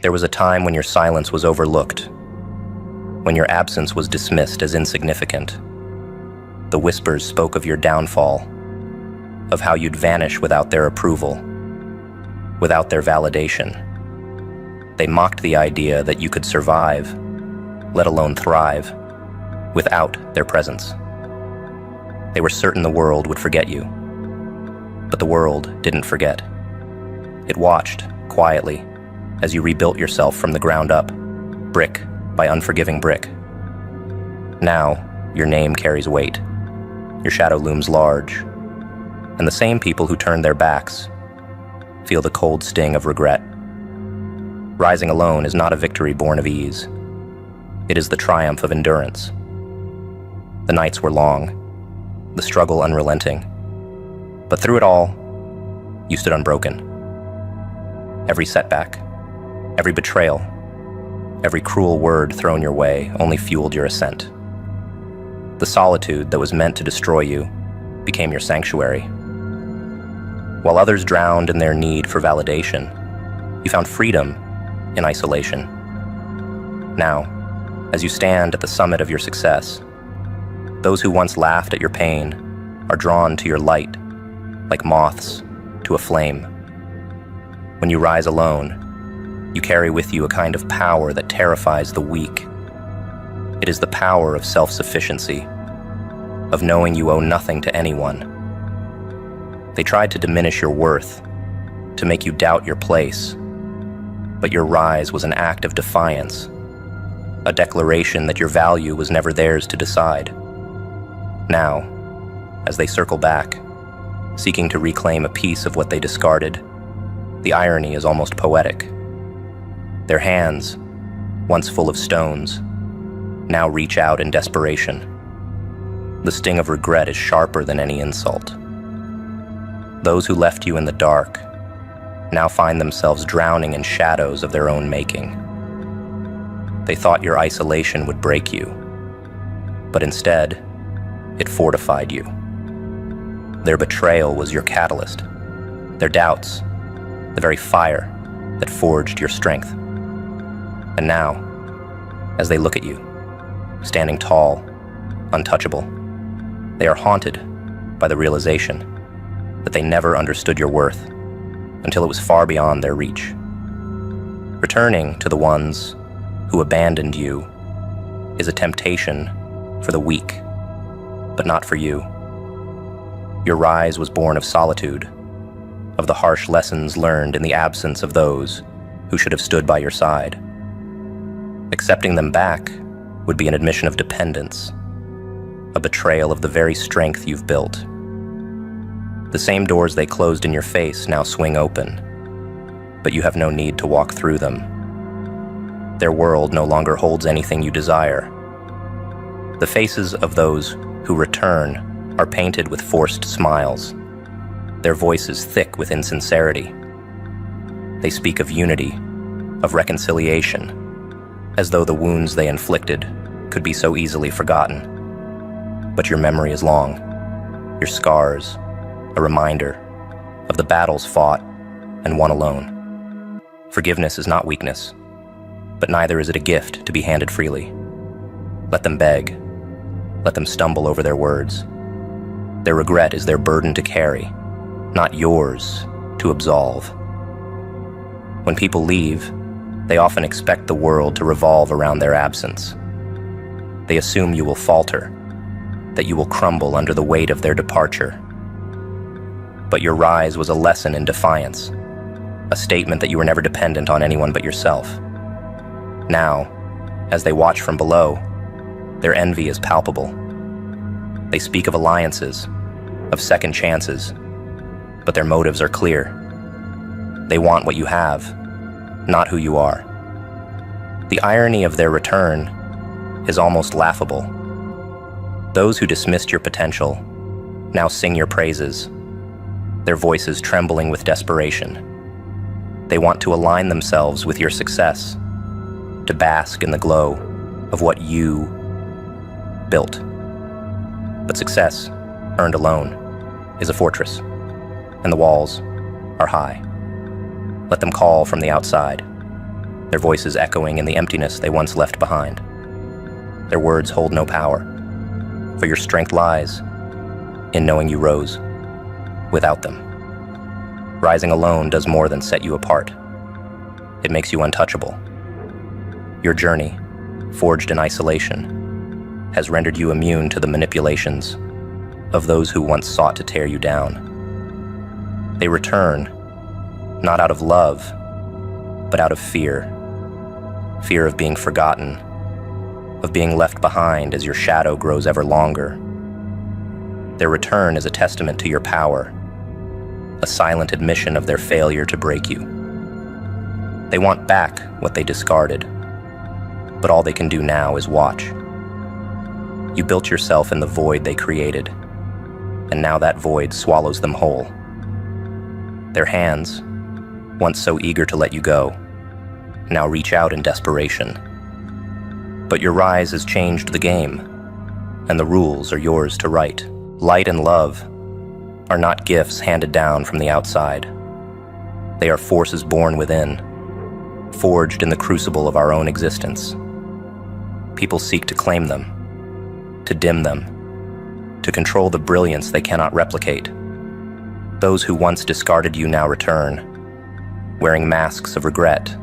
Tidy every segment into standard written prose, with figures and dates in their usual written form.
There was a time when your silence was overlooked, when your absence was dismissed as insignificant. The whispers spoke of your downfall, of how you'd vanish without their approval, without their validation. They mocked the idea that you could survive, let alone thrive, without their presence. They were certain the world would forget you. But the world didn't forget. It watched, quietly, as you rebuilt yourself from the ground up, brick by unforgiving brick. Now, your name carries weight. Your shadow looms large. And the same people who turned their backs feel the cold sting of regret. Rising alone is not a victory born of ease. It is the triumph of endurance. The nights were long, the struggle unrelenting. But through it all, you stood unbroken. Every setback, every betrayal, every cruel word thrown your way only fueled your ascent. The solitude that was meant to destroy you became your sanctuary. While others drowned in their need for validation, you found freedom in isolation. Now, as you stand at the summit of your success, those who once laughed at your pain are drawn to your light, like moths to a flame. When you rise alone, you carry with you a kind of power that terrifies the weak. It is the power of self-sufficiency, of knowing you owe nothing to anyone. They tried to diminish your worth, to make you doubt your place, but your rise was an act of defiance, a declaration that your value was never theirs to decide. Now, as they circle back, seeking to reclaim a piece of what they discarded, the irony is almost poetic. Their hands, once full of stones, now reach out in desperation. The sting of regret is sharper than any insult. Those who left you in the dark now find themselves drowning in shadows of their own making. They thought your isolation would break you, but instead, it fortified you. Their betrayal was your catalyst, their doubts, the very fire that forged your strength. And now, as they look at you, standing tall, untouchable, they are haunted by the realization that they never understood your worth until it was far beyond their reach. Returning to the ones who abandoned you is a temptation for the weak, but not for you. Your rise was born of solitude, of the harsh lessons learned in the absence of those who should have stood by your side. Accepting them back would be an admission of dependence, a betrayal of the very strength you've built. The same doors they closed in your face now swing open, but you have no need to walk through them. Their world no longer holds anything you desire. The faces of those who return are painted with forced smiles, their voices thick with insincerity. They speak of unity, of reconciliation, as though the wounds they inflicted could be so easily forgotten. But your memory is long, your scars, a reminder of the battles fought and won alone. Forgiveness is not weakness, but neither is it a gift to be handed freely. Let them beg. Let them stumble over their words. Their regret is their burden to carry, not yours to absolve. When people leave, they often expect the world to revolve around their absence. They assume you will falter, that you will crumble under the weight of their departure. But your rise was a lesson in defiance, a statement that you were never dependent on anyone but yourself. Now, as they watch from below, their envy is palpable. They speak of alliances, of second chances, but their motives are clear. They want what you have, not who you are. The irony of their return is almost laughable. Those who dismissed your potential now sing your praises, their voices trembling with desperation. They want to align themselves with your success, to bask in the glow of what you built. But success, earned alone, is a fortress, and the walls are high. Let them call from the outside. their voices echoing in the emptiness they once left behind. Their words hold no power, for your strength lies in knowing you rose without them. Rising alone does more than set you apart. It makes you untouchable. Your journey, forged in isolation, has rendered you immune to the manipulations of those who once sought to tear you down. They return, not out of love, but out of fear. Fear of being forgotten, of being left behind as your shadow grows ever longer. Their return is a testament to your power, a silent admission of their failure to break you. They want back what they discarded, but all they can do now is watch. You built yourself in the void they created, and now that void swallows them whole. Their hands, once so eager to let you go, now reach out in desperation. But your rise has changed the game, and the rules are yours to write. Light and love are not gifts handed down from the outside. They are forces born within, forged in the crucible of our own existence. People seek to claim them, to dim them, to control the brilliance they cannot replicate. Those who once discarded you now return, wearing masks of regret,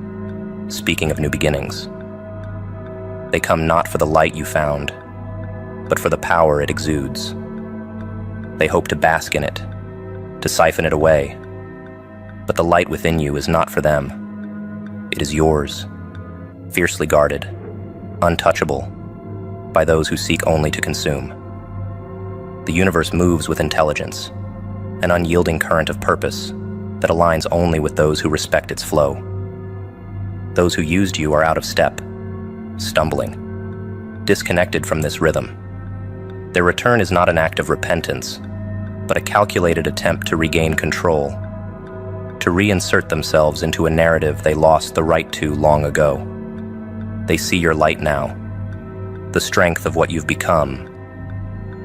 speaking of new beginnings. They come not for the light you found, but for the power it exudes. They hope to bask in it, to siphon it away. But the light within you is not for them. It is yours, fiercely guarded, untouchable, by those who seek only to consume. The universe moves with intelligence, an unyielding current of purpose that aligns only with those who respect its flow. Those who used you are out of step, stumbling, disconnected from this rhythm. Their return is not an act of repentance, but a calculated attempt to regain control, to reinsert themselves into a narrative they lost the right to long ago. They see your light now, the strength of what you've become,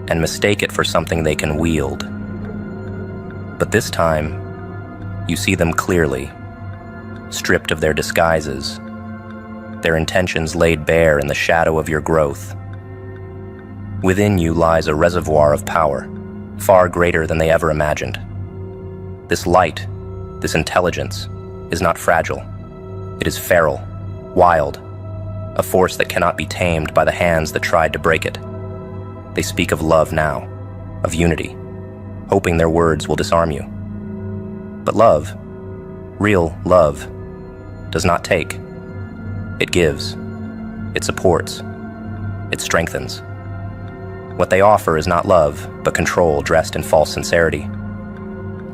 and mistake it for something they can wield. But this time, you see them clearly, stripped of their disguises, their intentions laid bare in the shadow of your growth. Within you lies a reservoir of power, far greater than they ever imagined. This light, this intelligence, is not fragile. It is feral, wild, a force that cannot be tamed by the hands that tried to break it. They speak of love now, of unity, hoping their words will disarm you. But love, real love, does not take. It gives. It supports. It strengthens. What they offer is not love, but control dressed in false sincerity.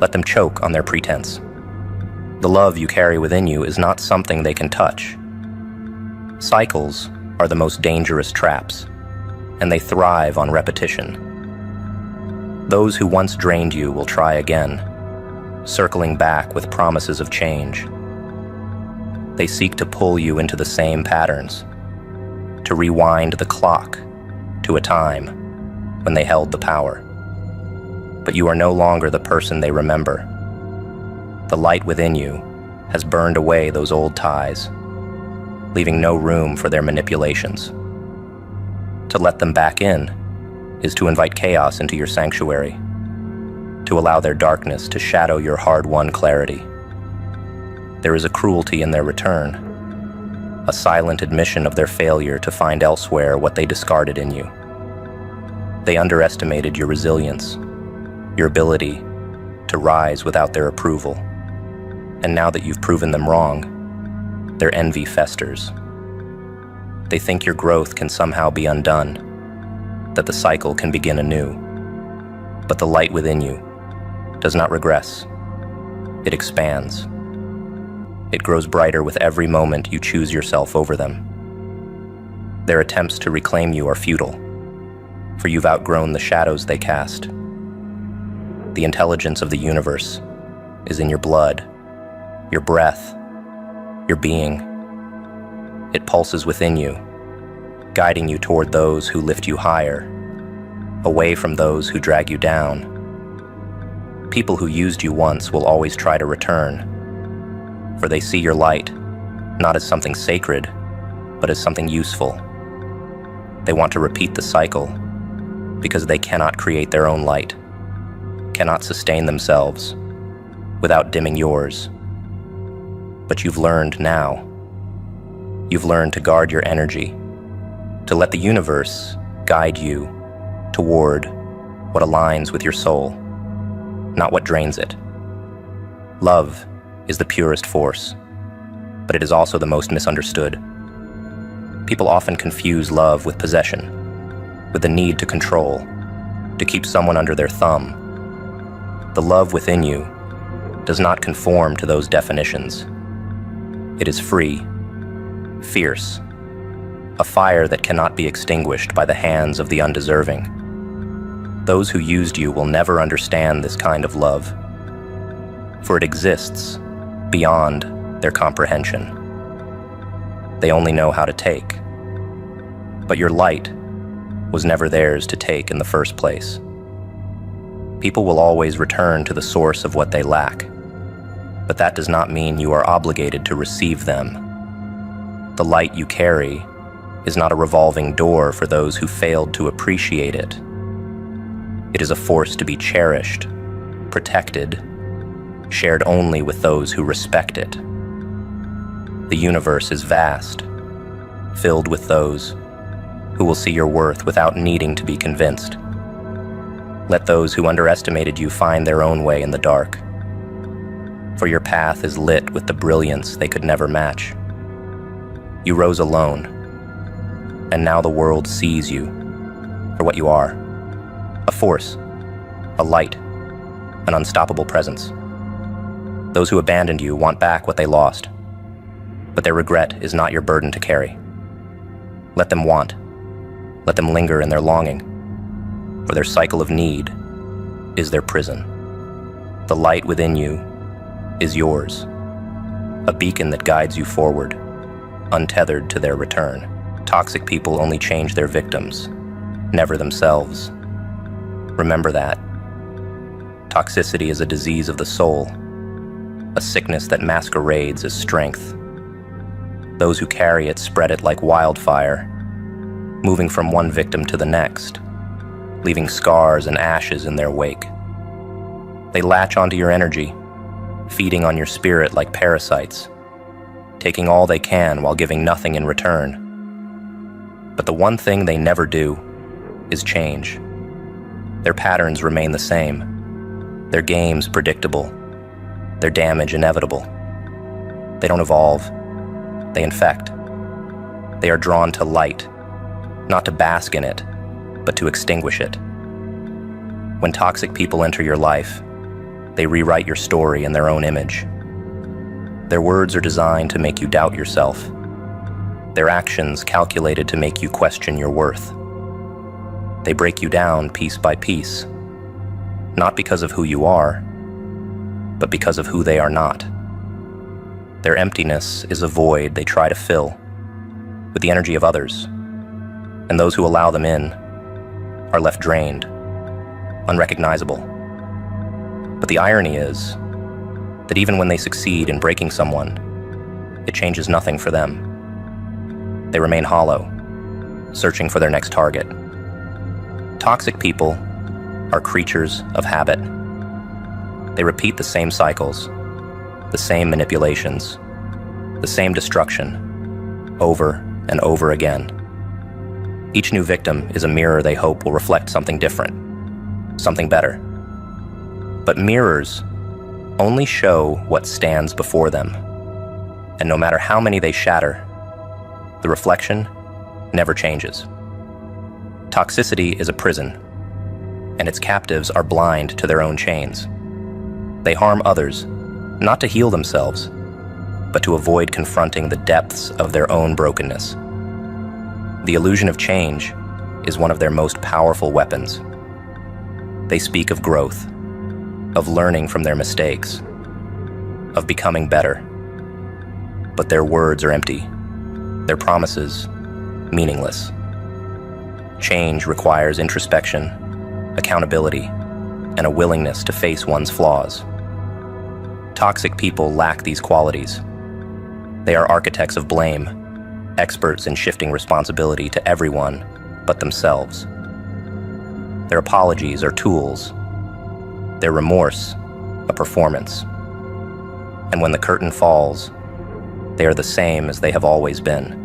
Let them choke on their pretense. The love you carry within you is not something they can touch. Cycles are the most dangerous traps, and they thrive on repetition. Those who once drained you will try again, circling back with promises of change. They seek to pull you into the same patterns, to rewind the clock to a time when they held the power. But you are no longer the person they remember. The light within you has burned away those old ties, leaving no room for their manipulations. To let them back in is to invite chaos into your sanctuary, to allow their darkness to shadow your hard-won clarity. There is a cruelty in their return, a silent admission of their failure to find elsewhere what they discarded in you. They underestimated your resilience, your ability to rise without their approval. And now that you've proven them wrong, their envy festers. They think your growth can somehow be undone, that the cycle can begin anew. But the light within you does not regress. It expands. It grows brighter with every moment you choose yourself over them. Their attempts to reclaim you are futile, for you've outgrown the shadows they cast. The intelligence of the universe is in your blood, your breath, your being. It pulses within you, guiding you toward those who lift you higher, away from those who drag you down. People who used you once will always try to return, for they see your light, not as something sacred, but as something useful. They want to repeat the cycle because they cannot create their own light, cannot sustain themselves without dimming yours. But you've learned now. You've learned to guard your energy, to let the universe guide you toward what aligns with your soul, not what drains it. Love is the purest force, but it is also the most misunderstood. People often confuse love with possession, with the need to control, to keep someone under their thumb. The love within you does not conform to those definitions. It is free, fierce, a fire that cannot be extinguished by the hands of the undeserving. Those who used you will never understand this kind of love, for it exists beyond their comprehension. They only know how to take. But your light was never theirs to take in the first place. People will always return to the source of what they lack, but that does not mean you are obligated to receive them. The light you carry is not a revolving door for those who failed to appreciate it. It is a force to be cherished, protected, shared only with those who respect it. The universe is vast, filled with those who will see your worth without needing to be convinced. Let those who underestimated you find their own way in the dark, for your path is lit with the brilliance they could never match. You rose alone, and now the world sees you for what you are: a force, a light, an unstoppable presence. Those who abandoned you want back what they lost, but their regret is not your burden to carry. Let them want. Let them linger in their longing, for their cycle of need is their prison. The light within you is yours, a beacon that guides you forward, untethered to their return. Toxic people only change their victims, never themselves. Remember that. Toxicity is a disease of the soul, a sickness that masquerades as strength. Those who carry it spread it like wildfire, moving from one victim to the next, leaving scars and ashes in their wake. They latch onto your energy, feeding on your spirit like parasites, taking all they can while giving nothing in return. But the one thing they never do is change. Their patterns remain the same, their games predictable, their damage inevitable. They don't evolve, they infect. They are drawn to light, not to bask in it, but to extinguish it. When toxic people enter your life, they rewrite your story in their own image. Their words are designed to make you doubt yourself. Their actions calculated to make you question your worth. They break you down piece by piece, not because of who you are, but because of who they are not. Their emptiness is a void they try to fill with the energy of others, and those who allow them in are left drained, unrecognizable. But the irony is that even when they succeed in breaking someone, it changes nothing for them. They remain hollow, searching for their next target. Toxic people are creatures of habit. They repeat the same cycles, the same manipulations, the same destruction, over and over again. Each new victim is a mirror they hope will reflect something different, something better. But mirrors only show what stands before them, and no matter how many they shatter, the reflection never changes. Toxicity is a prison, and its captives are blind to their own chains. They harm others, not to heal themselves, but to avoid confronting the depths of their own brokenness. The illusion of change is one of their most powerful weapons. They speak of growth, of learning from their mistakes, of becoming better. But their words are empty, their promises meaningless. Change requires introspection, accountability, and a willingness to face one's flaws. Toxic people lack these qualities. They are architects of blame, experts in shifting responsibility to everyone but themselves. Their apologies are tools, their remorse a performance. And when the curtain falls, they are the same as they have always been.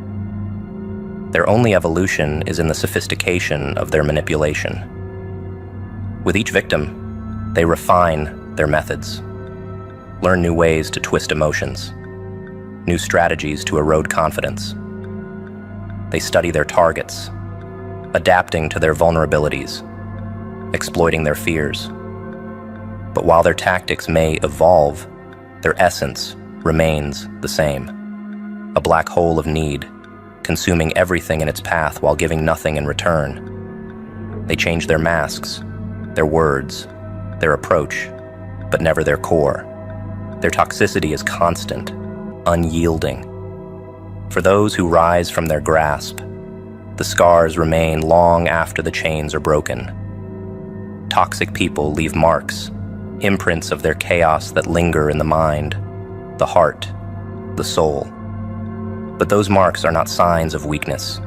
Their only evolution is in the sophistication of their manipulation. With each victim, they refine their methods, learn new ways to twist emotions, new strategies to erode confidence. They study their targets, adapting to their vulnerabilities, exploiting their fears. But while their tactics may evolve, their essence remains the same. A black hole of need, consuming everything in its path while giving nothing in return. They change their masks, their words, their approach, but never their core. Their toxicity is constant, unyielding. For those who rise from their grasp, the scars remain long after the chains are broken. Toxic people leave marks, imprints of their chaos that linger in the mind, the heart, the soul. But those marks are not signs of weakness.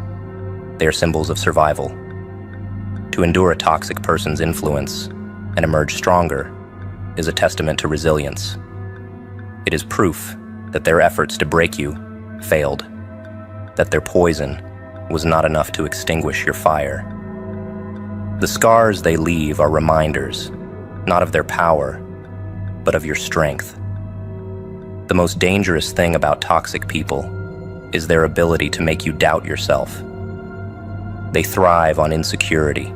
They are symbols of survival. To endure a toxic person's influence and emerge stronger is a testament to resilience. It is proof that their efforts to break you failed, that their poison was not enough to extinguish your fire. The scars they leave are reminders, not of their power, but of your strength. The most dangerous thing about toxic people is their ability to make you doubt yourself. They thrive on insecurity,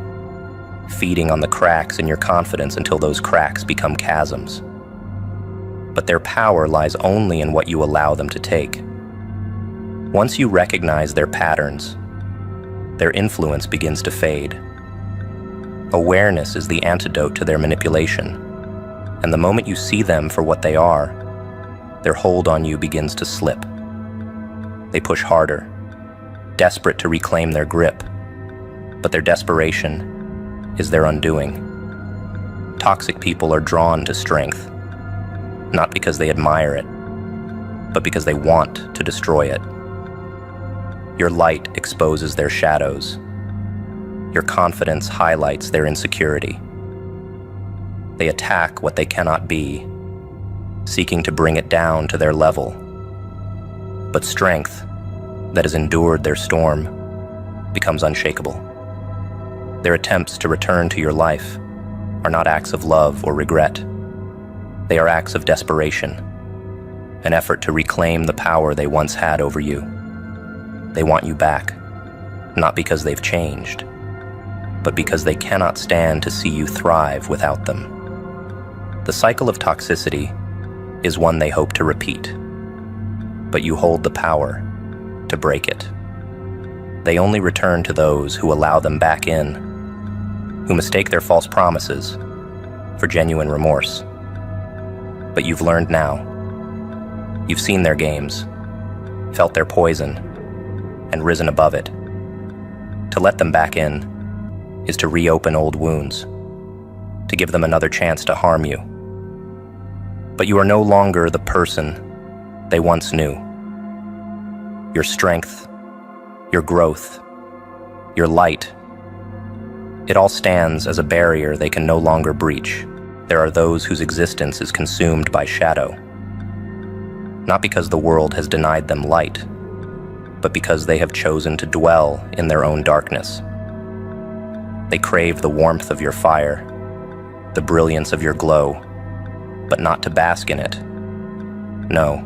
feeding on the cracks in your confidence until those cracks become chasms. But their power lies only in what you allow them to take. Once you recognize their patterns, their influence begins to fade. Awareness is the antidote to their manipulation, and the moment you see them for what they are, their hold on you begins to slip. They push harder, desperate to reclaim their grip, but their desperation is their undoing. Toxic people are drawn to strength, not because they admire it, but because they want to destroy it. Your light exposes their shadows. Your confidence highlights their insecurity. They attack what they cannot be, seeking to bring it down to their level. But strength that has endured their storm becomes unshakable. Their attempts to return to your life are not acts of love or regret. They are acts of desperation, an effort to reclaim the power they once had over you. They want you back, not because they've changed, but because they cannot stand to see you thrive without them. The cycle of toxicity is one they hope to repeat, but you hold the power to break it. They only return to those who allow them back in, who mistake their false promises for genuine remorse. But you've learned now. You've seen their games, felt their poison, and risen above it. To let them back in is to reopen old wounds, to give them another chance to harm you. But you are no longer the person they once knew. Your strength, your growth, your light, it all stands as a barrier they can no longer breach. There are those whose existence is consumed by shadow, not because the world has denied them light, but because they have chosen to dwell in their own darkness. They crave the warmth of your fire, the brilliance of your glow, but not to bask in it. No,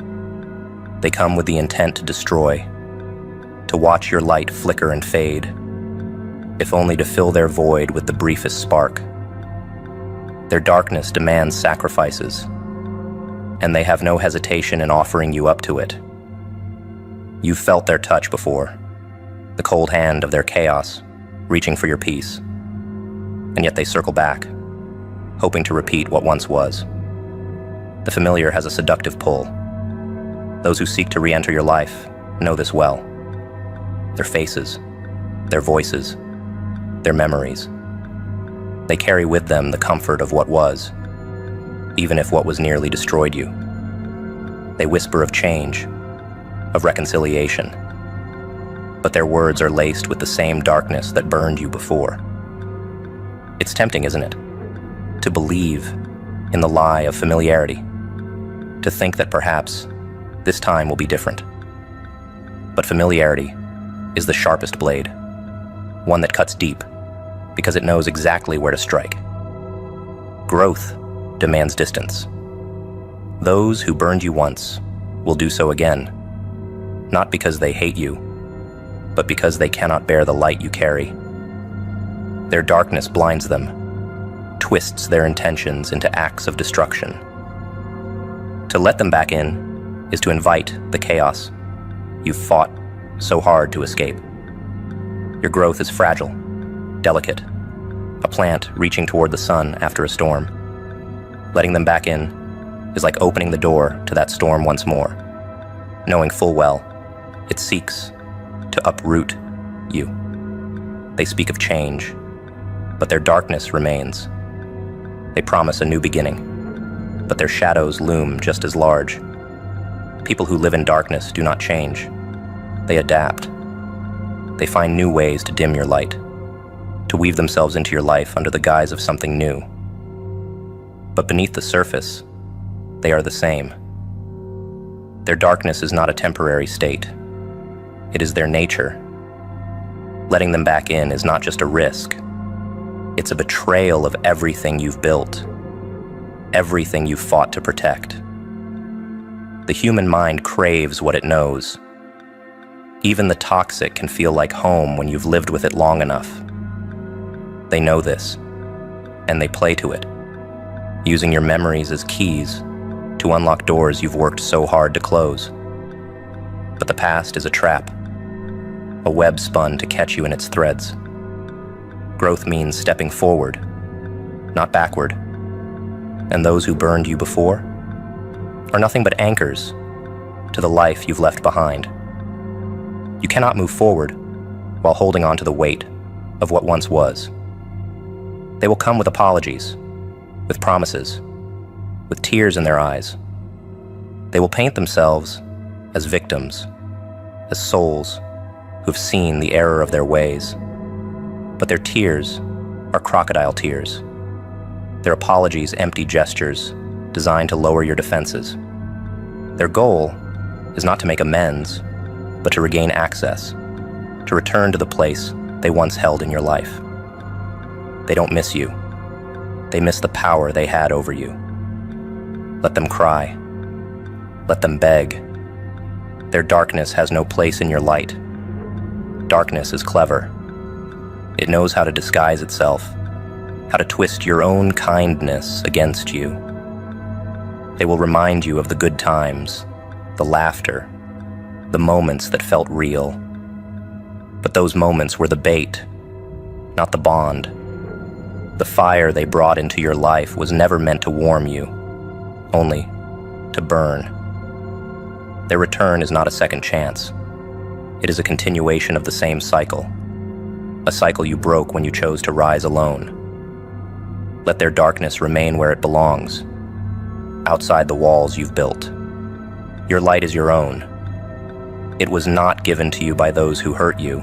they come with the intent to destroy, to watch your light flicker and fade, if only to fill their void with the briefest spark. Their darkness demands sacrifices, and they have no hesitation in offering you up to it. You've felt their touch before, the cold hand of their chaos, reaching for your peace. And yet they circle back, hoping to repeat what once was. The familiar has a seductive pull. Those who seek to re-enter your life know this well. Their faces, their voices, their memories. They carry with them the comfort of what was, even if what was nearly destroyed you. They whisper of change, of reconciliation. But their words are laced with the same darkness that burned you before. It's tempting, isn't it? To believe in the lie of familiarity, to think that perhaps this time will be different. But familiarity is the sharpest blade, one that cuts deep because it knows exactly where to strike. Growth demands distance. Those who burned you once will do so again, not because they hate you, but because they cannot bear the light you carry. Their darkness blinds them, twists their intentions into acts of destruction. To let them back in is to invite the chaos you've fought so hard to escape. Your growth is fragile, delicate, a plant reaching toward the sun after a storm. Letting them back in is like opening the door to that storm once more, knowing full well it seeks to uproot you. They speak of change, but their darkness remains. They promise a new beginning, but their shadows loom just as large. People who live in darkness do not change. They adapt. They find new ways to dim your light, to weave themselves into your life under the guise of something new. But beneath the surface, they are the same. Their darkness is not a temporary state. It is their nature. Letting them back in is not just a risk. It's a betrayal of everything you've built, everything you've fought to protect. The human mind craves what it knows. Even the toxic can feel like home when you've lived with it long enough. They know this, and they play to it, using your memories as keys to unlock doors you've worked so hard to close. But the past is a trap, a web spun to catch you in its threads. Growth means stepping forward, not backward. And those who burned you before are nothing but anchors to the life you've left behind. You cannot move forward while holding on to the weight of what once was. They will come with apologies, with promises, with tears in their eyes. They will paint themselves as victims, as souls who've seen the error of their ways. But their tears are crocodile tears. Their apologies empty gestures designed to lower your defenses. Their goal is not to make amends, but to regain access, to return to the place they once held in your life. They don't miss you. They miss the power they had over you. Let them cry. Let them beg. Their darkness has no place in your light. Darkness is clever. It knows how to disguise itself, how to twist your own kindness against you. They will remind you of the good times, the laughter, the moments that felt real. But those moments were the bait, not the bond. The fire they brought into your life was never meant to warm you, only to burn. Their return is not a second chance. It is a continuation of the same cycle, a cycle you broke when you chose to rise alone. Let their darkness remain where it belongs, outside the walls you've built. Your light is your own. It was not given to you by those who hurt you,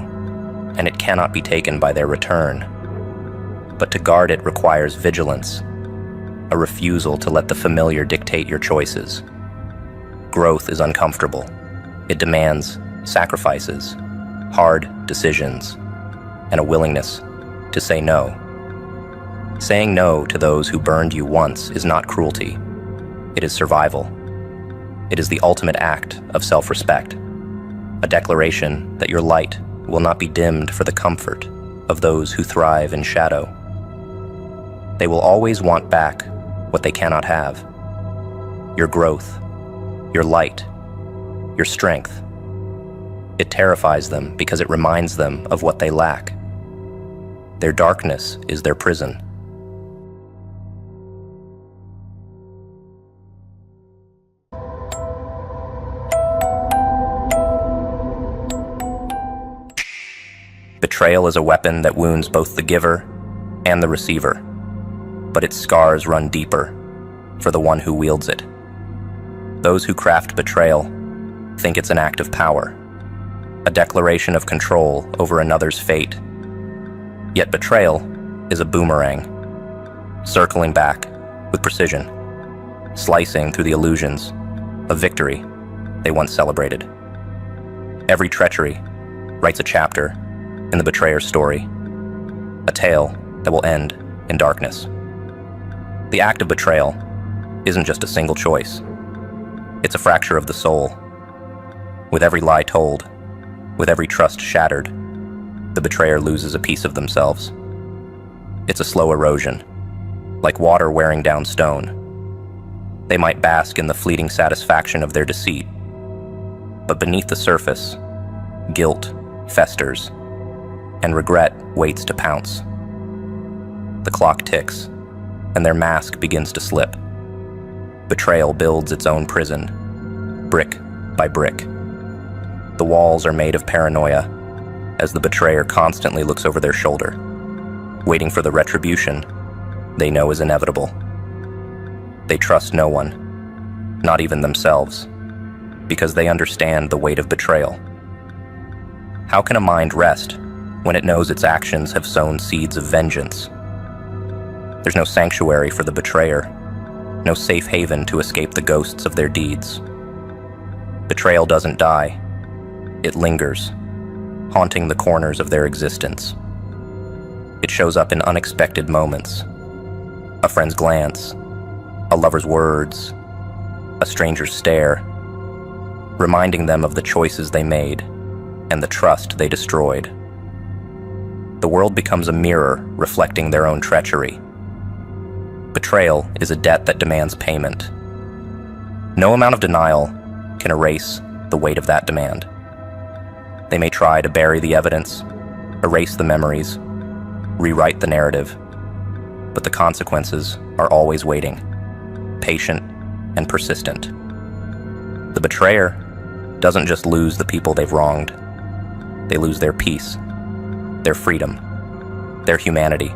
and it cannot be taken by their return. But to guard it requires vigilance, a refusal to let the familiar dictate your choices. Growth is uncomfortable. It demands sacrifices, hard decisions, and a willingness to say no. Saying no to those who burned you once is not cruelty. It is survival. It is the ultimate act of self-respect, a declaration that your light will not be dimmed for the comfort of those who thrive in shadow. They will always want back what they cannot have: your growth, your light, your strength. It terrifies them because it reminds them of what they lack. Their darkness is their prison. Betrayal is a weapon that wounds both the giver and the receiver, but its scars run deeper for the one who wields it. Those who craft betrayal think it's an act of power, a declaration of control over another's fate. Yet betrayal is a boomerang, circling back with precision, slicing through the illusions of victory they once celebrated. Every treachery writes a chapter in the betrayer's story, a tale that will end in darkness. The act of betrayal isn't just a single choice. It's a fracture of the soul. With every lie told, with every trust shattered, the betrayer loses a piece of themselves. It's a slow erosion, like water wearing down stone. They might bask in the fleeting satisfaction of their deceit, but beneath the surface, guilt festers, and regret waits to pounce. The clock ticks, and their mask begins to slip. Betrayal builds its own prison, brick by brick. The walls are made of paranoia, as the betrayer constantly looks over their shoulder, waiting for the retribution they know is inevitable. They trust no one, not even themselves, because they understand the weight of betrayal. How can a mind rest when it knows its actions have sown seeds of vengeance? There's no sanctuary for the betrayer, no safe haven to escape the ghosts of their deeds. Betrayal doesn't die, it lingers, haunting the corners of their existence. It shows up in unexpected moments. A friend's glance, a lover's words, a stranger's stare, reminding them of the choices they made and the trust they destroyed. The world becomes a mirror reflecting their own treachery. Betrayal is a debt that demands payment. No amount of denial can erase the weight of that demand. They may try to bury the evidence, erase the memories, rewrite the narrative, but the consequences are always waiting, patient and persistent. The betrayer doesn't just lose the people they've wronged. They lose their peace, their freedom, their humanity.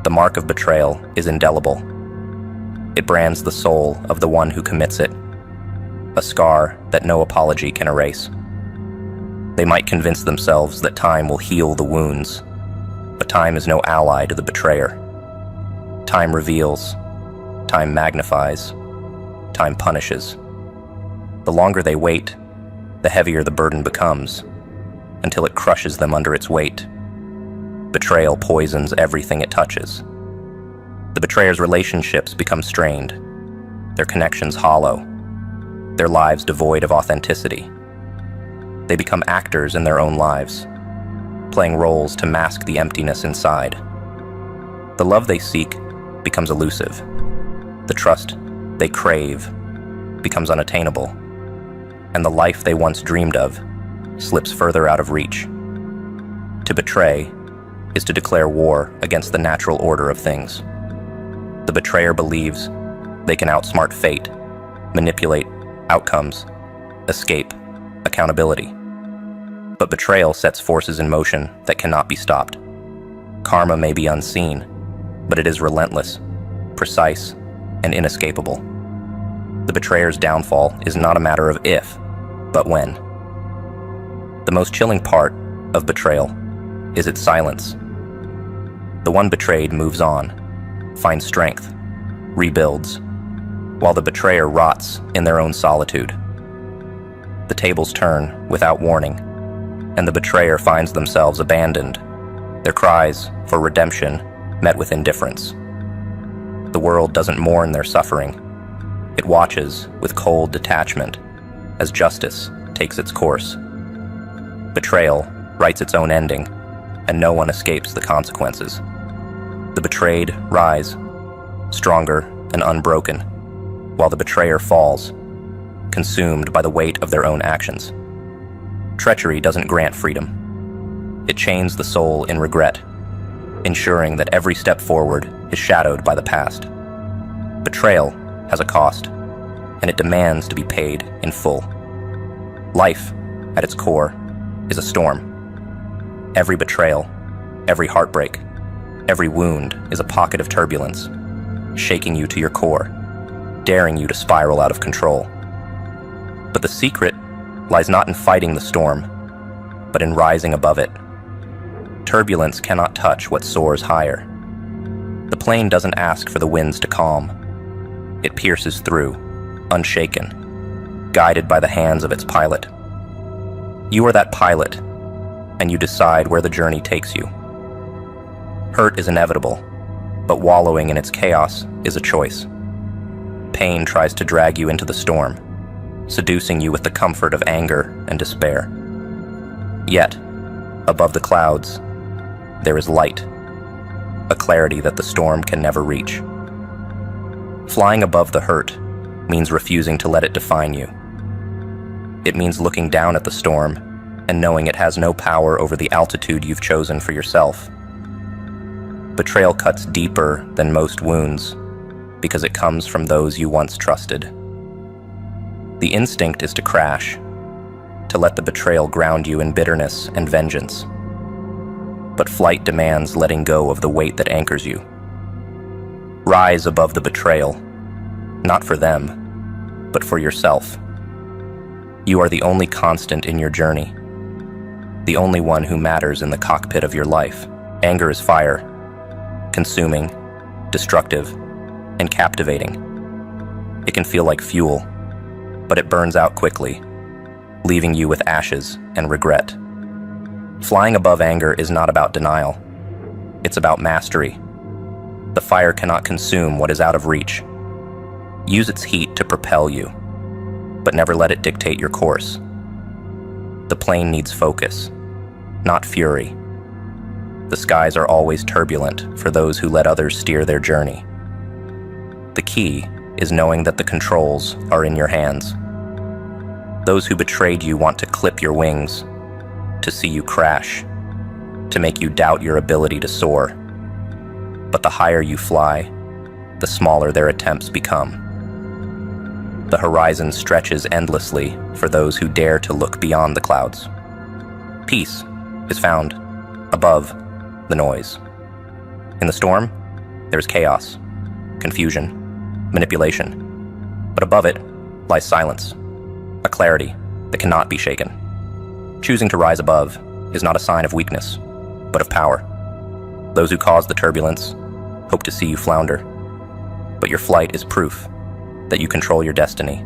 The mark of betrayal is indelible. It brands the soul of the one who commits it, a scar that no apology can erase. They might convince themselves that time will heal the wounds, but time is no ally to the betrayer. Time reveals, time magnifies, time punishes. The longer they wait, the heavier the burden becomes, until it crushes them under its weight. Betrayal poisons everything it touches. The betrayer's relationships become strained, their connections hollow, their lives devoid of authenticity. They become actors in their own lives, playing roles to mask the emptiness inside. The love they seek becomes elusive. The trust they crave becomes unattainable, and the life they once dreamed of slips further out of reach. To betray is to declare war against the natural order of things. The betrayer believes they can outsmart fate, manipulate outcomes, escape accountability. But betrayal sets forces in motion that cannot be stopped. Karma may be unseen, but it is relentless, precise, and inescapable. The betrayer's downfall is not a matter of if, but when. The most chilling part of betrayal is its silence. The one betrayed moves on, finds strength, rebuilds, while the betrayer rots in their own solitude. The tables turn without warning, and the betrayer finds themselves abandoned, their cries for redemption met with indifference. The world doesn't mourn their suffering. It watches with cold detachment as justice takes its course. Betrayal writes its own ending, and no one escapes the consequences. The betrayed rise, stronger and unbroken, while the betrayer falls, consumed by the weight of their own actions. Treachery doesn't grant freedom. It chains the soul in regret, ensuring that every step forward is shadowed by the past. Betrayal has a cost, and it demands to be paid in full. Life, at its core, is a storm. Every betrayal, every heartbreak, every wound is a pocket of turbulence, shaking you to your core, daring you to spiral out of control. But the secret lies not in fighting the storm, but in rising above it. Turbulence cannot touch what soars higher. The plane doesn't ask for the winds to calm. It pierces through, unshaken, guided by the hands of its pilot. You are that pilot, and you decide where the journey takes you. Hurt is inevitable, but wallowing in its chaos is a choice. Pain tries to drag you into the storm, seducing you with the comfort of anger and despair. Yet, above the clouds, there is light, a clarity that the storm can never reach. Flying above the hurt means refusing to let it define you. It means looking down at the storm and knowing it has no power over the altitude you've chosen for yourself. Betrayal cuts deeper than most wounds because it comes from those you once trusted. The instinct is to crash, to let the betrayal ground you in bitterness and vengeance. But flight demands letting go of the weight that anchors you. Rise above the betrayal, not for them, but for yourself. You are the only constant in your journey, the only one who matters in the cockpit of your life. Anger is fire, consuming, destructive, and captivating. It can feel like fuel, but it burns out quickly, leaving you with ashes and regret. Flying above anger is not about denial. It's about mastery. The fire cannot consume what is out of reach. Use its heat to propel you, but never let it dictate your course. The plane needs focus, not fury. The skies are always turbulent for those who let others steer their journey. The key is knowing that the controls are in your hands. Those who betrayed you want to clip your wings, to see you crash, to make you doubt your ability to soar. But the higher you fly, the smaller their attempts become. The horizon stretches endlessly for those who dare to look beyond the clouds. Peace is found above the noise. In the storm, there's chaos, confusion, manipulation. But above it lies silence, a clarity that cannot be shaken. Choosing to rise above is not a sign of weakness, but of power. Those who cause the turbulence hope to see you flounder, but your flight is proof that you control your destiny.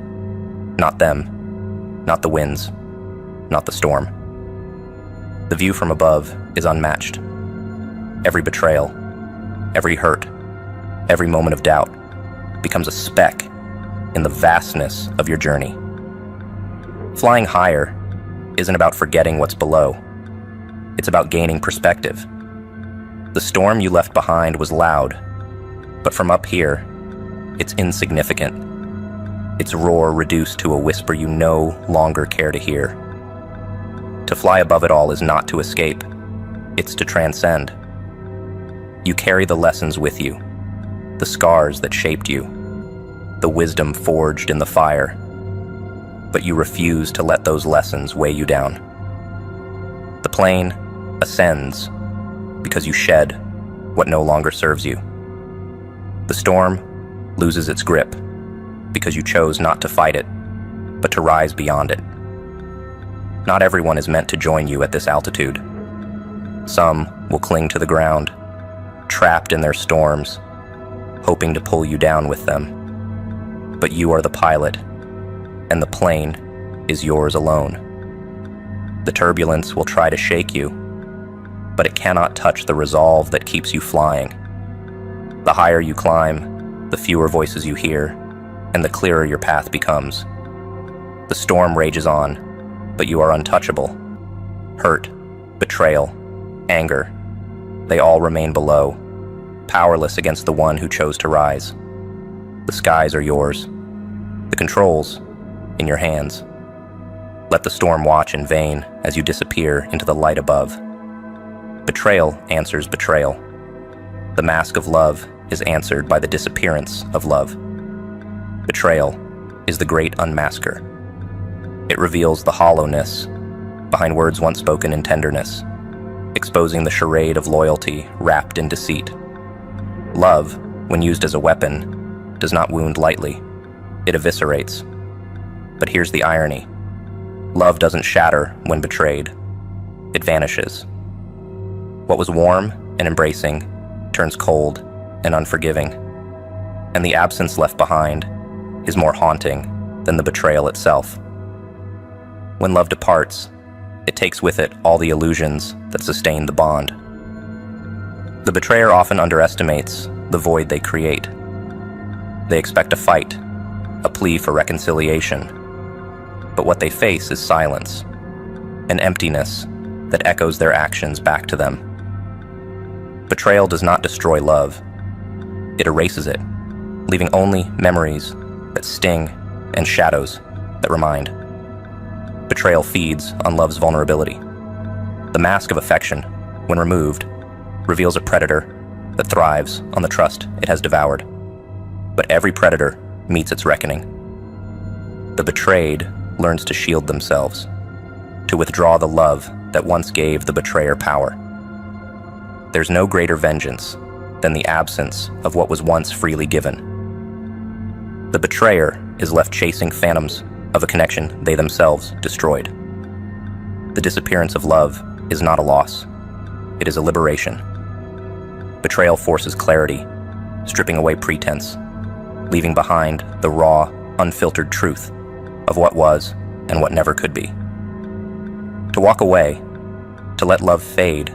Not them, not the winds, not the storm. The view from above is unmatched. Every betrayal, every hurt, every moment of doubt becomes a speck in the vastness of your journey. Flying higher isn't about forgetting what's below. It's about gaining perspective. The storm you left behind was loud, but from up here, it's insignificant. Its roar reduced to a whisper you no longer care to hear. To fly above it all is not to escape, it's to transcend. You carry the lessons with you, the scars that shaped you, the wisdom forged in the fire, but you refuse to let those lessons weigh you down. The plane ascends because you shed what no longer serves you. The storm loses its grip because you chose not to fight it, but to rise beyond it. Not everyone is meant to join you at this altitude. Some will cling to the ground, trapped in their storms, hoping to pull you down with them. But you are the pilot, and the plane is yours alone. The turbulence will try to shake you, but it cannot touch the resolve that keeps you flying. The higher you climb, the fewer voices you hear, and the clearer your path becomes. The storm rages on, but you are untouchable. Hurt, betrayal, anger, they all remain below, powerless against the one who chose to rise. The skies are yours, the controls in your hands. Let the storm watch in vain as you disappear into the light above. Betrayal answers betrayal. The mask of love is answered by the disappearance of love. Betrayal is the great unmasker. It reveals the hollowness behind words once spoken in tenderness, exposing the charade of loyalty wrapped in deceit. Love, when used as a weapon, does not wound lightly. It eviscerates. But here's the irony. Love doesn't shatter when betrayed. It vanishes. What was warm and embracing turns cold and unforgiving, and the absence left behind is more haunting than the betrayal itself. When love departs, it takes with it all the illusions that sustained the bond. The betrayer often underestimates the void they create. They expect a fight, a plea for reconciliation, but what they face is silence, an emptiness that echoes their actions back to them. Betrayal does not destroy love. It erases it, leaving only memories that sting and shadows that remind. Betrayal feeds on love's vulnerability. The mask of affection, when removed, reveals a predator that thrives on the trust it has devoured. But every predator meets its reckoning. The betrayed learns to shield themselves, to withdraw the love that once gave the betrayer power. There's no greater vengeance than the absence of what was once freely given. The betrayer is left chasing phantoms of a connection they themselves destroyed. The disappearance of love is not a loss. It is a liberation. Betrayal forces clarity, stripping away pretense, leaving behind the raw, unfiltered truth of what was and what never could be. To walk away, to let love fade,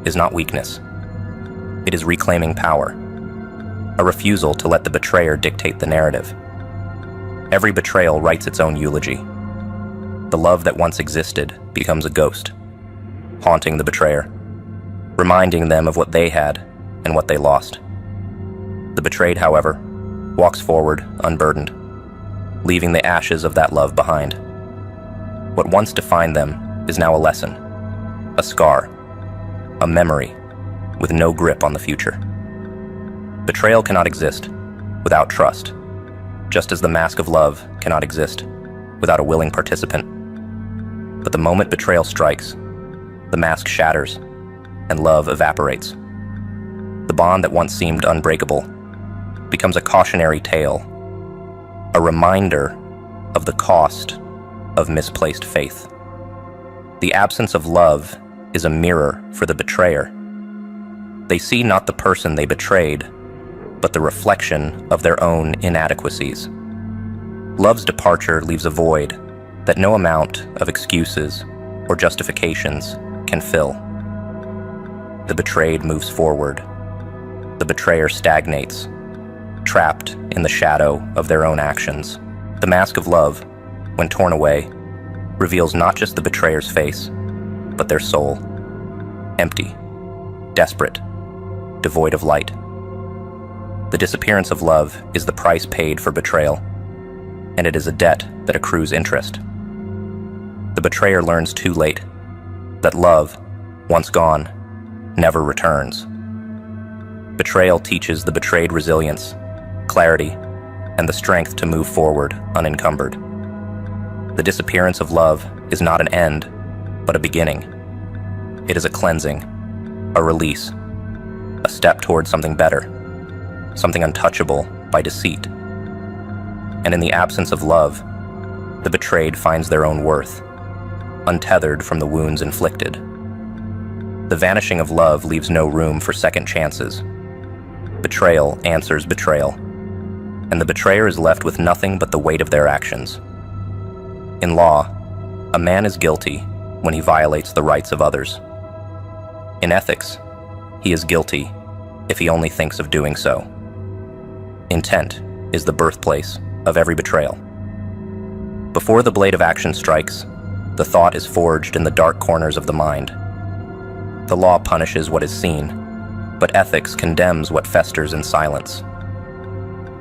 is not weakness. It is reclaiming power, a refusal to let the betrayer dictate the narrative. Every betrayal writes its own eulogy. The love that once existed becomes a ghost, haunting the betrayer, reminding them of what they had and what they lost. The betrayed, however, walks forward unburdened, leaving the ashes of that love behind. What once defined them is now a lesson, a scar, a memory with no grip on the future. Betrayal cannot exist without trust, just as the mask of love cannot exist without a willing participant. But the moment betrayal strikes, the mask shatters and love evaporates. The bond that once seemed unbreakable becomes a cautionary tale, a reminder of the cost of misplaced faith. The absence of love is a mirror for the betrayer. They see not the person they betrayed, but the reflection of their own inadequacies. Love's departure leaves a void that no amount of excuses or justifications can fill. The betrayed moves forward. The betrayer stagnates, trapped in the shadow of their own actions. The mask of love, when torn away, reveals not just the betrayer's face, but their soul, empty, desperate, devoid of light. The disappearance of love is the price paid for betrayal, and it is a debt that accrues interest. The betrayer learns too late that love, once gone, never returns. Betrayal teaches the betrayed resilience, clarity, and the strength to move forward unencumbered. The disappearance of love is not an end, but a beginning. It is a cleansing, a release, a step toward something better, something untouchable by deceit. And in the absence of love, the betrayed finds their own worth, untethered from the wounds inflicted. The vanishing of love leaves no room for second chances. Betrayal answers betrayal, and the betrayer is left with nothing but the weight of their actions. In law, a man is guilty when he violates the rights of others. In ethics, he is guilty if he only thinks of doing so. Intent is the birthplace of every betrayal. Before the blade of action strikes, the thought is forged in the dark corners of the mind. The law punishes what is seen, but ethics condemns what festers in silence.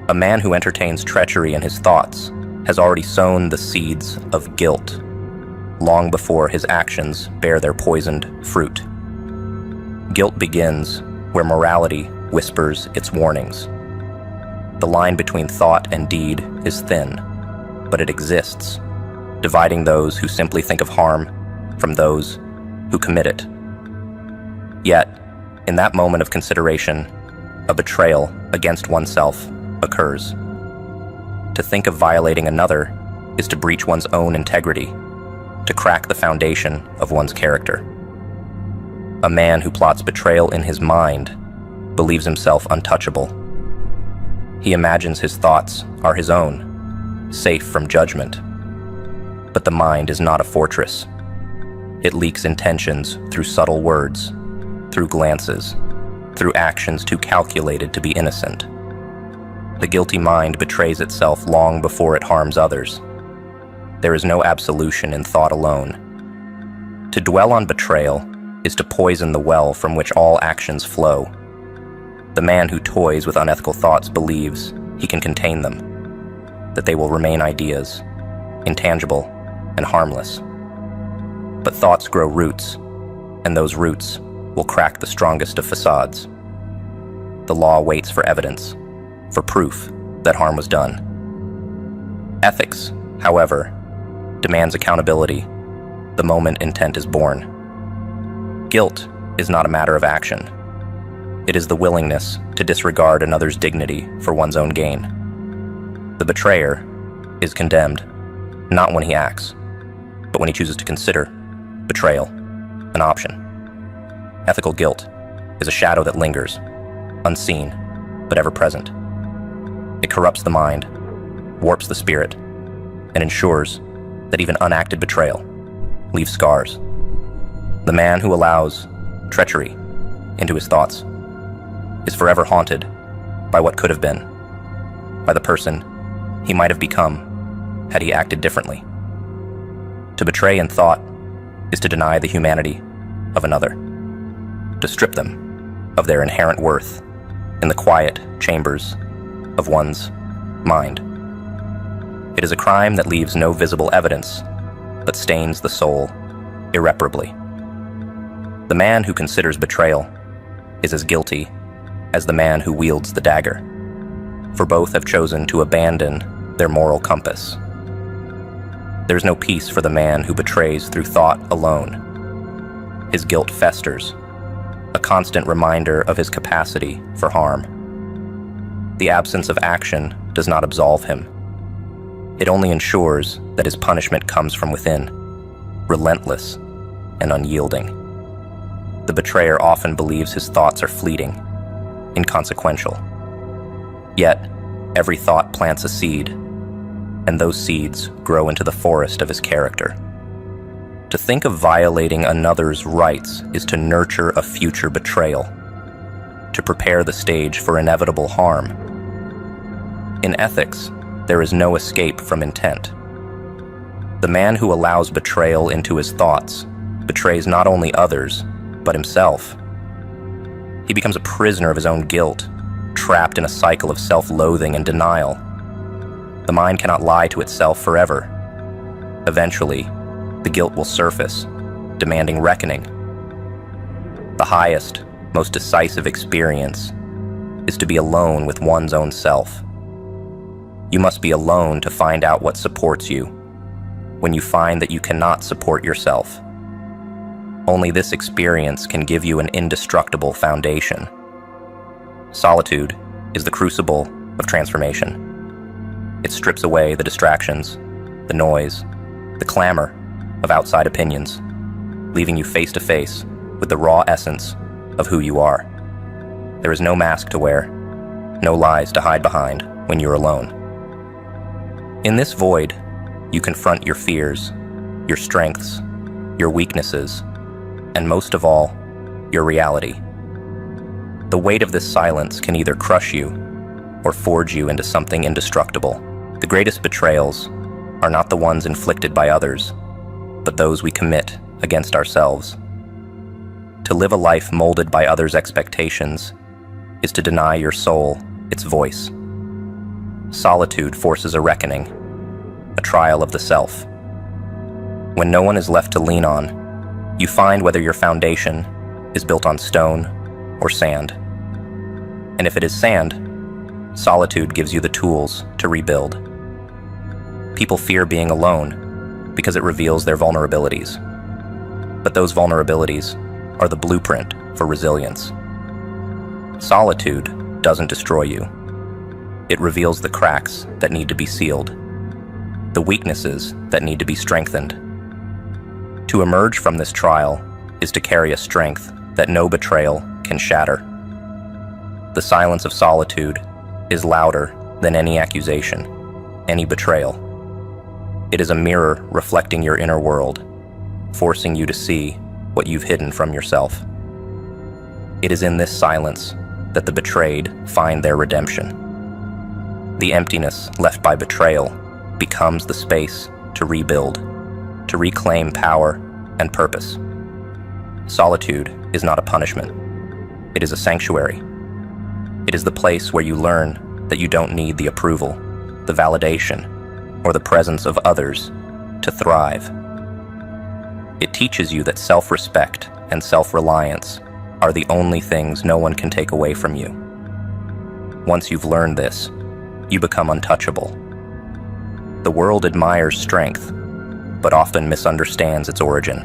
A man who entertains treachery in his thoughts has already sown the seeds of guilt long before his actions bear their poisoned fruit. Guilt begins where morality whispers its warnings. The line between thought and deed is thin, but it exists, dividing those who simply think of harm from those who commit it. Yet, in that moment of consideration, a betrayal against oneself occurs. To think of violating another is to breach one's own integrity, to crack the foundation of one's character. A man who plots betrayal in his mind believes himself untouchable. He imagines his thoughts are his own, safe from judgment. But the mind is not a fortress. It leaks intentions through subtle words, through glances, through actions too calculated to be innocent. The guilty mind betrays itself long before it harms others. There is no absolution in thought alone. To dwell on betrayal is to poison the well from which all actions flow. The man who toys with unethical thoughts believes he can contain them, that they will remain ideas, intangible and harmless. But thoughts grow roots, and those roots will crack the strongest of facades. The law waits for evidence, for proof that harm was done. Ethics, however, demands accountability the moment intent is born. Guilt is not a matter of action. It is the willingness to disregard another's dignity for one's own gain. The betrayer is condemned, not when he acts, but when he chooses to consider betrayal an option. Ethical guilt is a shadow that lingers, unseen, but ever present. It corrupts the mind, warps the spirit, and ensures that even unacted betrayal leaves scars. The man who allows treachery into his thoughts is forever haunted by what could have been, by the person he might have become had he acted differently. To betray in thought is to deny the humanity of another, to strip them of their inherent worth in the quiet chambers of one's mind. It is a crime that leaves no visible evidence, but stains the soul irreparably. The man who considers betrayal is as guilty as the man who wields the dagger, for both have chosen to abandon their moral compass. There is no peace for the man who betrays through thought alone. His guilt festers, a constant reminder of his capacity for harm. The absence of action does not absolve him. It only ensures that his punishment comes from within, relentless and unyielding. The betrayer often believes his thoughts are fleeting, inconsequential. Yet, every thought plants a seed, and those seeds grow into the forest of his character. To think of violating another's rights is to nurture a future betrayal, to prepare the stage for inevitable harm. In ethics, there is no escape from intent. The man who allows betrayal into his thoughts betrays not only others, but himself. He becomes a prisoner of his own guilt, trapped in a cycle of self-loathing and denial. The mind cannot lie to itself forever. Eventually, the guilt will surface, demanding reckoning. The highest, most decisive experience is to be alone with one's own self. You must be alone to find out what supports you, when you find that you cannot support yourself. Only this experience can give you an indestructible foundation. Solitude is the crucible of transformation. It strips away the distractions, the noise, the clamor of outside opinions, leaving you face to face with the raw essence of who you are. There is no mask to wear, no lies to hide behind when you're alone. In this void, you confront your fears, your strengths, your weaknesses, and most of all, your reality. The weight of this silence can either crush you or forge you into something indestructible. The greatest betrayals are not the ones inflicted by others, but those we commit against ourselves. To live a life molded by others' expectations is to deny your soul its voice. Solitude forces a reckoning, a trial of the self. When no one is left to lean on, you find whether your foundation is built on stone or sand. And if it is sand, solitude gives you the tools to rebuild. People fear being alone because it reveals their vulnerabilities. But those vulnerabilities are the blueprint for resilience. Solitude doesn't destroy you. It reveals the cracks that need to be sealed. the weaknesses that need to be strengthened. To emerge from this trial is to carry a strength that no betrayal can shatter. The silence of solitude is louder than any accusation, any betrayal. It is a mirror reflecting your inner world, forcing you to see what you've hidden from yourself. It is in this silence that the betrayed find their redemption. The emptiness left by betrayal becomes the space to rebuild, to reclaim power and purpose. Solitude is not a punishment. It is a sanctuary. It is the place where you learn that you don't need the approval, the validation, or the presence of others to thrive. It teaches you that self-respect and self-reliance are the only things no one can take away from you. Once you've learned this, you become untouchable. The world admires strength, but often misunderstands its origin.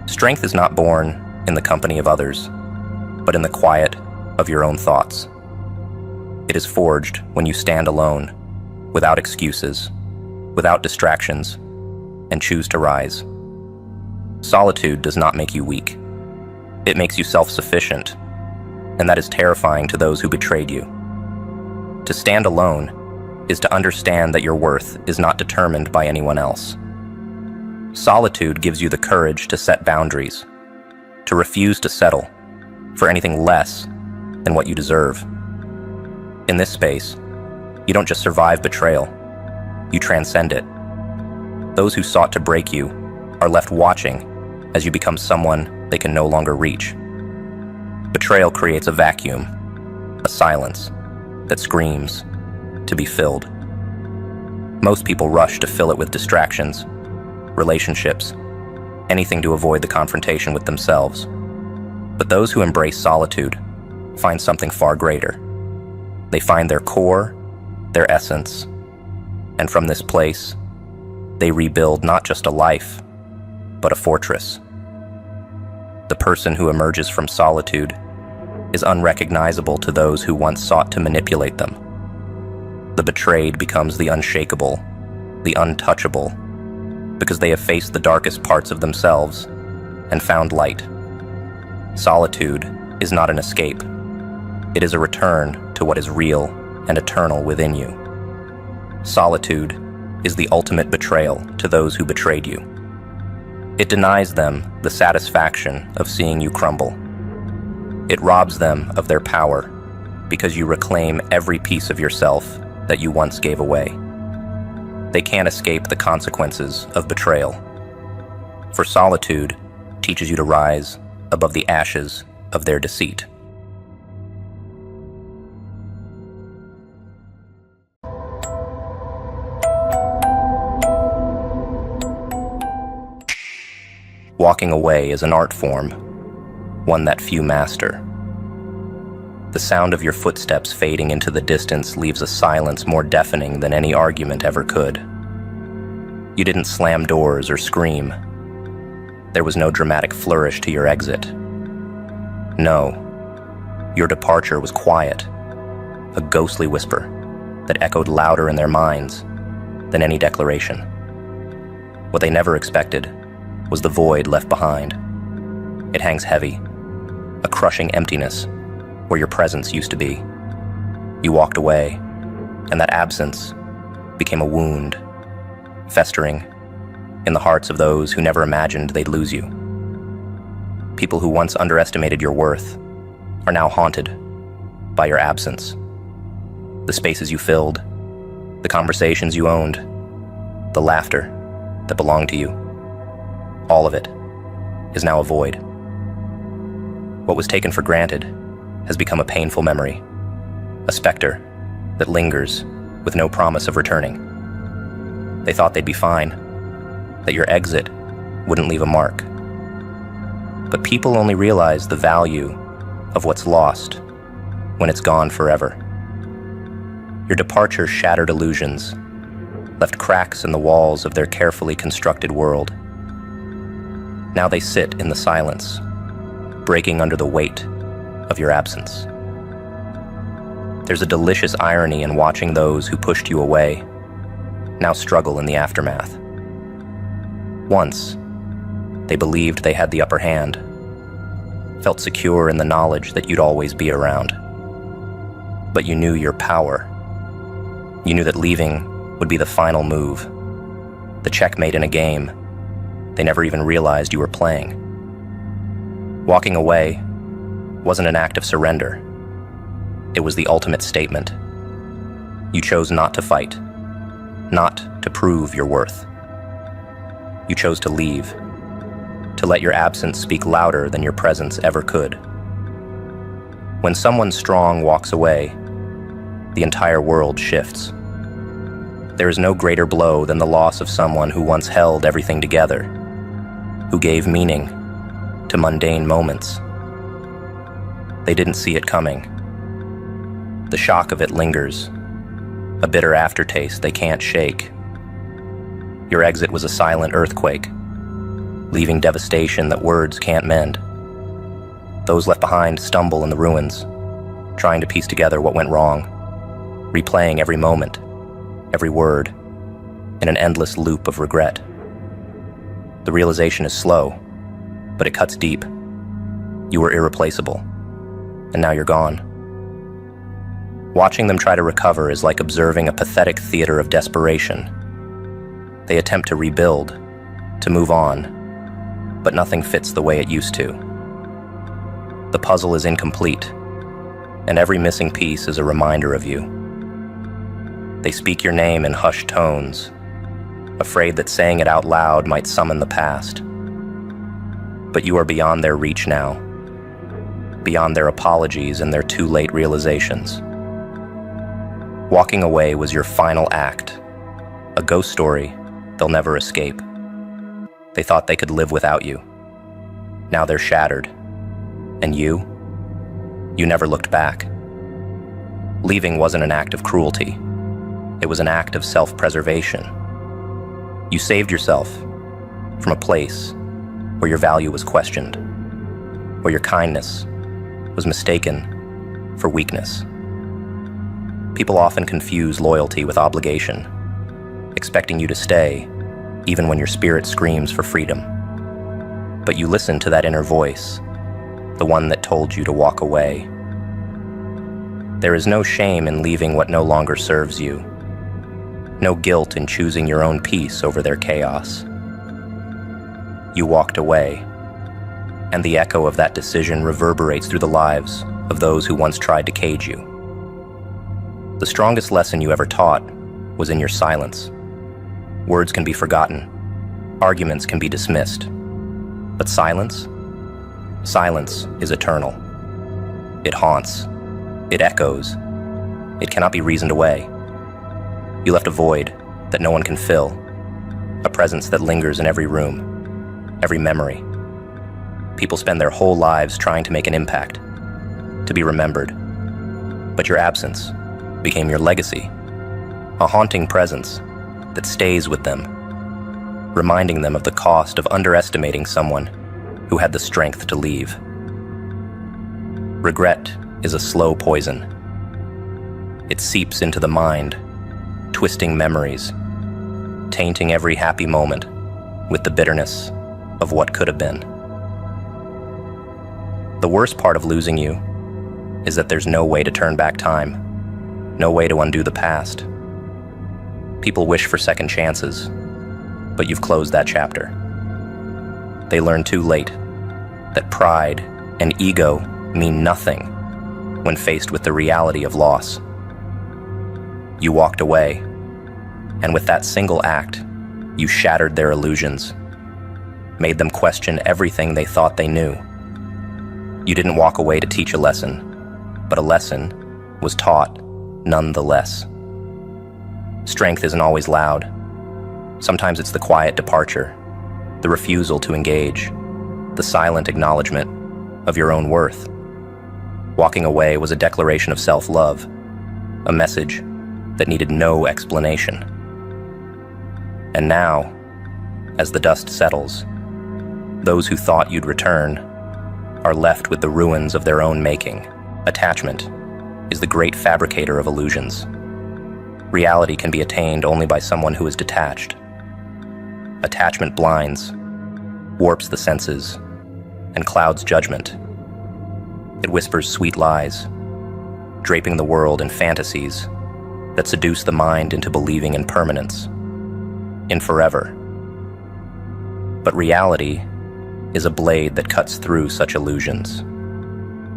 Strength is not born in the company of others, but in the quiet of your own thoughts. It is forged when you stand alone, without excuses, without distractions, and choose to rise. Solitude does not make you weak. It makes you self-sufficient, and that is terrifying to those who betrayed you. To stand alone is to understand that your worth is not determined by anyone else. Solitude gives you the courage to set boundaries, to refuse to settle for anything less than what you deserve. In this space, you don't just survive betrayal, you transcend it. Those who sought to break you are left watching as you become someone they can no longer reach. Betrayal creates a vacuum, a silence that screams to be filled. Most people rush to fill it with distractions, relationships, anything to avoid the confrontation with themselves. But those who embrace solitude find something far greater. They find their core, their essence, and from this place, they rebuild not just a life, but a fortress. The person who emerges from solitude is unrecognizable to those who once sought to manipulate them. The betrayed becomes the unshakable, the untouchable, because they have faced the darkest parts of themselves and found light. Solitude is not an escape. It is a return to what is real and eternal within you. Solitude is the ultimate betrayal to those who betrayed you. It denies them the satisfaction of seeing you crumble. It robs them of their power because you reclaim every piece of yourself that you once gave away. They can't escape the consequences of betrayal. For solitude teaches you to rise above the ashes of their deceit. Walking away is an art form, one that few master. The sound of your footsteps fading into the distance leaves a silence more deafening than any argument ever could. You didn't slam doors or scream. There was no dramatic flourish to your exit. No, your departure was quiet, a ghostly whisper that echoed louder in their minds than any declaration. What they never expected was the void left behind. It hangs heavy, a crushing emptiness where your presence used to be. You walked away, and that absence became a wound, festering in the hearts of those who never imagined they'd lose you. People who once underestimated your worth are now haunted by your absence. The spaces you filled, the conversations you owned, the laughter that belonged to you, all of it is now a void. What was taken for granted has become a painful memory, a specter that lingers with no promise of returning. They thought they'd be fine, that your exit wouldn't leave a mark. But people only realize the value of what's lost when it's gone forever. Your departure shattered illusions, left cracks in the walls of their carefully constructed world. Now they sit in the silence, breaking under the weight of your absence. There's a delicious irony in watching those who pushed you away now struggle in the aftermath. Once, they believed they had the upper hand, felt secure in the knowledge that you'd always be around. But you knew your power. You knew that leaving would be the final move, the checkmate in a game they never even realized you were playing. Walking away wasn't an act of surrender. It was the ultimate statement. You chose not to fight, not to prove your worth. You chose to leave, to let your absence speak louder than your presence ever could. When someone strong walks away, the entire world shifts. There is no greater blow than the loss of someone who once held everything together, who gave meaning to mundane moments. They didn't see it coming. The shock of it lingers, a bitter aftertaste they can't shake. Your exit was a silent earthquake, leaving devastation that words can't mend. Those left behind stumble in the ruins, trying to piece together what went wrong, replaying every moment, every word, in an endless loop of regret. The realization is slow, but it cuts deep. You were irreplaceable, and now you're gone. Watching them try to recover is like observing a pathetic theater of desperation. They attempt to rebuild, to move on, but nothing fits the way it used to. The puzzle is incomplete, and every missing piece is a reminder of you. They speak your name in hushed tones, afraid that saying it out loud might summon the past. But you are beyond their reach now, beyond their apologies and their too-late realizations. Walking away was your final act, a ghost story they'll never escape. They thought they could live without you. Now they're shattered. And you never looked back. Leaving wasn't an act of cruelty. It was an act of self-preservation. You saved yourself from a place where your value was questioned, where your kindness was mistaken for weakness. People often confuse loyalty with obligation, expecting you to stay even when your spirit screams for freedom. But you listened to that inner voice, the one that told you to walk away. There is no shame in leaving what no longer serves you, no guilt in choosing your own peace over their chaos. You walked away, and the echo of that decision reverberates through the lives of those who once tried to cage you. The strongest lesson you ever taught was in your silence. Words can be forgotten, arguments can be dismissed, but silence is eternal. It haunts, it echoes, it cannot be reasoned away. You left a void that no one can fill, a presence that lingers in every room, every memory. People spend their whole lives trying to make an impact, to be remembered. But your absence became your legacy, a haunting presence that stays with them, reminding them of the cost of underestimating someone who had the strength to leave. Regret is a slow poison. It seeps into the mind, twisting memories, tainting every happy moment with the bitterness of what could have been. The worst part of losing you is that there's no way to turn back time, no way to undo the past. People wish for second chances, but you've closed that chapter. They learn too late that pride and ego mean nothing when faced with the reality of loss. You walked away, and with that single act, you shattered their illusions, made them question everything they thought they knew. You didn't walk away to teach a lesson, but a lesson was taught nonetheless. Strength isn't always loud. Sometimes it's the quiet departure, the refusal to engage, the silent acknowledgement of your own worth. Walking away was a declaration of self-love, a message that needed no explanation. And now, as the dust settles, those who thought you'd return are left with the ruins of their own making. Attachment is the great fabricator of illusions. Reality can be attained only by someone who is detached. Attachment blinds, warps the senses, and clouds judgment. It whispers sweet lies, draping the world in fantasies that seduce the mind into believing in permanence, in forever. But reality is a blade that cuts through such illusions,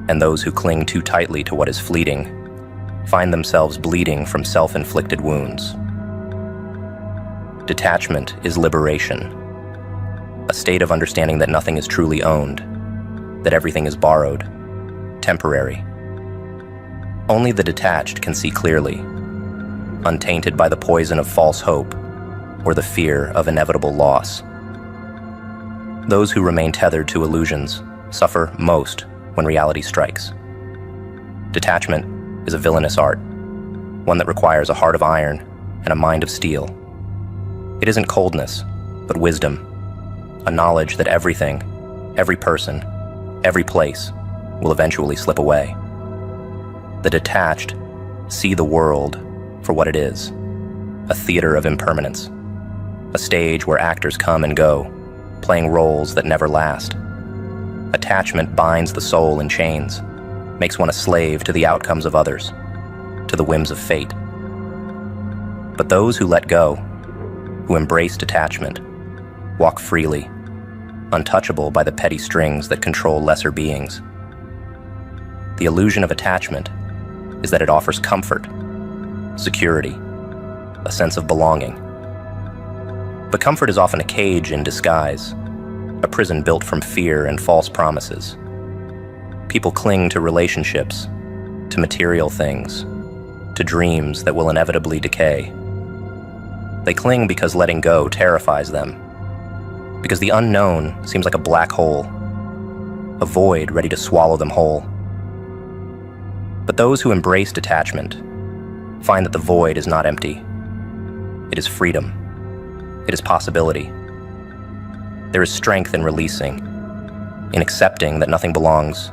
and those who cling too tightly to what is fleeting find themselves bleeding from self-inflicted wounds. Detachment is liberation, a state of understanding that nothing is truly owned, that everything is borrowed, temporary. Only the detached can see clearly, untainted by the poison of false hope or the fear of inevitable loss. Those who remain tethered to illusions suffer most when reality strikes. Detachment is a villainous art, one that requires a heart of iron and a mind of steel. It isn't coldness, but wisdom, a knowledge that everything, every person, every place will eventually slip away. The detached see the world for what it is, a theater of impermanence, a stage where actors come and go, playing roles that never last. Attachment binds the soul in chains, makes one a slave to the outcomes of others, to the whims of fate. But those who let go, who embrace detachment, walk freely, untouchable by the petty strings that control lesser beings. The illusion of attachment is that it offers comfort, security, a sense of belonging. But comfort is often a cage in disguise, a prison built from fear and false promises. People cling to relationships, to material things, to dreams that will inevitably decay. They cling because letting go terrifies them, because the unknown seems like a black hole, a void ready to swallow them whole. But those who embrace detachment find that the void is not empty. It is freedom. It is possibility. There is strength in releasing, in accepting that nothing belongs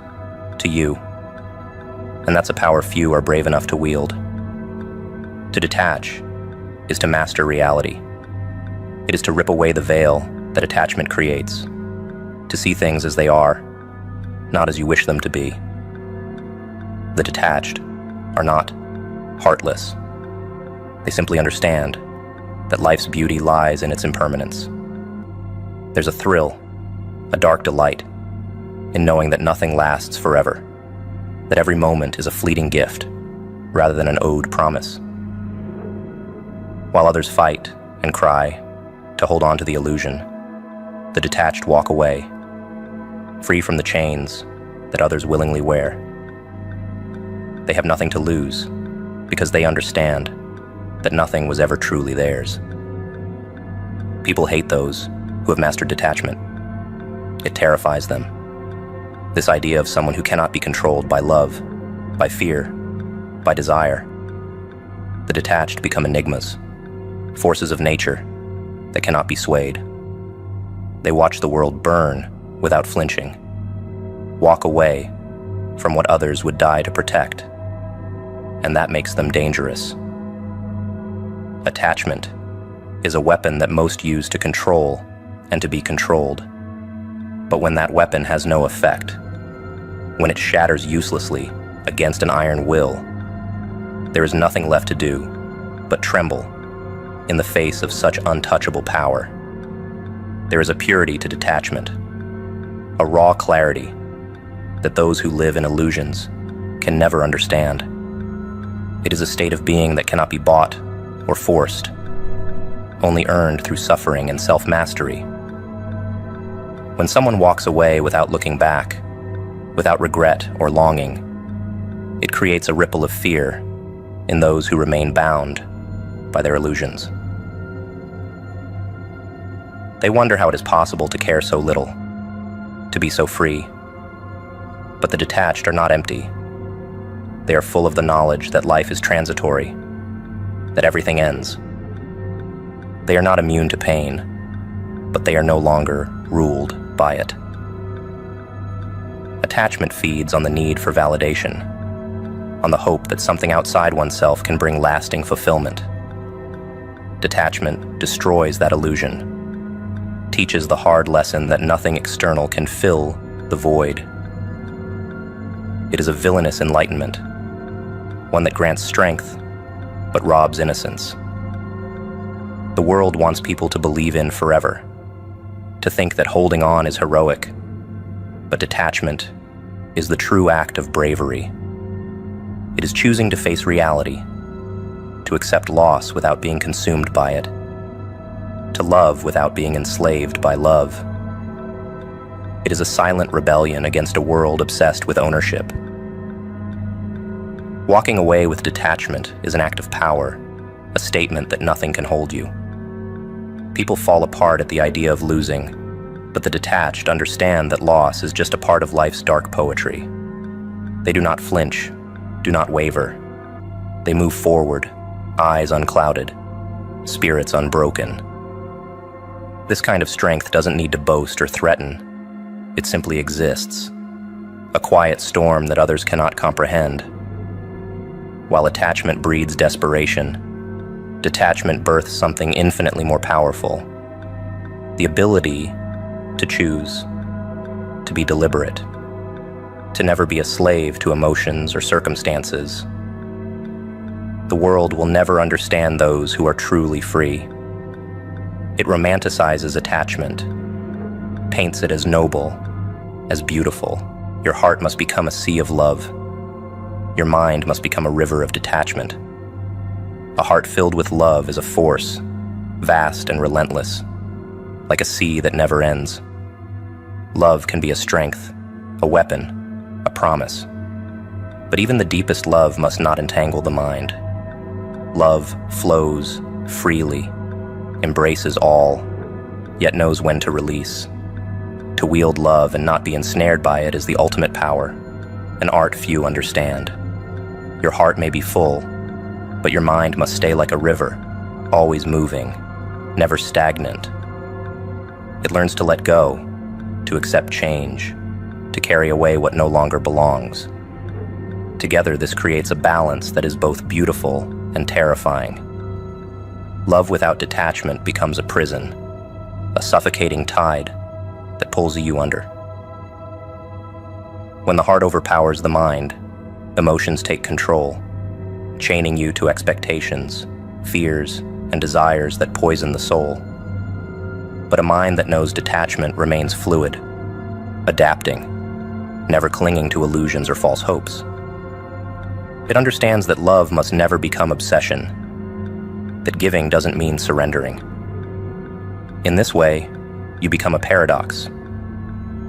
to you, and that's a power few are brave enough to wield. To detach is to master reality. It is to rip away the veil that attachment creates, to see things as they are, not as you wish them to be. The detached are not heartless. They simply understand that life's beauty lies in its impermanence. There's a thrill, a dark delight, in knowing that nothing lasts forever, that every moment is a fleeting gift rather than an owed promise. While others fight and cry to hold on to the illusion, the detached walk away, free from the chains that others willingly wear. They have nothing to lose because they understand that nothing was ever truly theirs. People hate those who have mastered detachment. It terrifies them. This idea of someone who cannot be controlled by love, by fear, by desire. The detached become enigmas, forces of nature that cannot be swayed. They watch the world burn without flinching, walk away from what others would die to protect, and that makes them dangerous. Attachment is a weapon that most use to control and to be controlled. But when that weapon has no effect, when it shatters uselessly against an iron will, there is nothing left to do but tremble in the face of such untouchable power. There is a purity to detachment, a raw clarity that those who live in illusions can never understand. It is a state of being that cannot be bought or forced, only earned through suffering and self-mastery. When someone walks away without looking back, without regret or longing, it creates a ripple of fear in those who remain bound by their illusions. They wonder how it is possible to care so little, to be so free. But the detached are not empty. They are full of the knowledge that life is transitory, that everything ends. They are not immune to pain, but they are no longer ruled by it. Attachment feeds on the need for validation. on the hope that something outside oneself can bring lasting fulfillment. Detachment destroys that illusion, teaches the hard lesson that nothing external can fill the void. It is a villainous enlightenment, one that grants strength but robs innocence. The world wants people to believe in forever, to think that holding on is heroic, but detachment is the true act of bravery. It is choosing to face reality, to accept loss without being consumed by it, to love without being enslaved by love. It is a silent rebellion against a world obsessed with ownership. Walking away with detachment is an act of power, a statement that nothing can hold you. People fall apart at the idea of losing, but the detached understand that loss is just a part of life's dark poetry. They do not flinch, do not waver. They move forward, eyes unclouded, spirits unbroken. This kind of strength doesn't need to boast or threaten. It simply exists, a quiet storm that others cannot comprehend. While attachment breeds desperation, detachment births something infinitely more powerful: the ability to choose, to be deliberate, to never be a slave to emotions or circumstances. The world will never understand those who are truly free. It romanticizes attachment, paints it as noble, as beautiful. Your heart must become a sea of love. Your mind must become a river of detachment. A heart filled with love is a force, vast and relentless, like a sea that never ends. Love can be a strength, a weapon, a promise. But even the deepest love must not entangle the mind. Love flows freely, embraces all, yet knows when to release. To wield love and not be ensnared by it is the ultimate power, an art few understand. Your heart may be full, but your mind must stay like a river, always moving, never stagnant. It learns to let go, to accept change, to carry away what no longer belongs. Together, this creates a balance that is both beautiful and terrifying. Love without detachment becomes a prison, a suffocating tide that pulls you under. When the heart overpowers the mind, emotions take control, chaining you to expectations, fears, and desires that poison the soul. But a mind that knows detachment remains fluid, adapting, never clinging to illusions or false hopes. It understands that love must never become obsession, that giving doesn't mean surrendering. In this way, you become a paradox,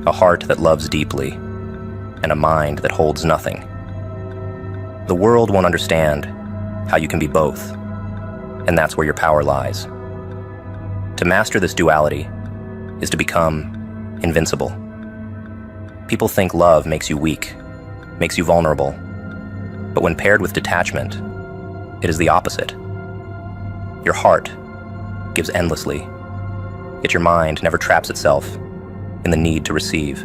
a heart that loves deeply, and a mind that holds nothing. The world won't understand how you can be both, and that's where your power lies. To master this duality is to become invincible. People think love makes you weak, makes you vulnerable, but when paired with detachment, it is the opposite. Your heart gives endlessly, yet your mind never traps itself in the need to receive.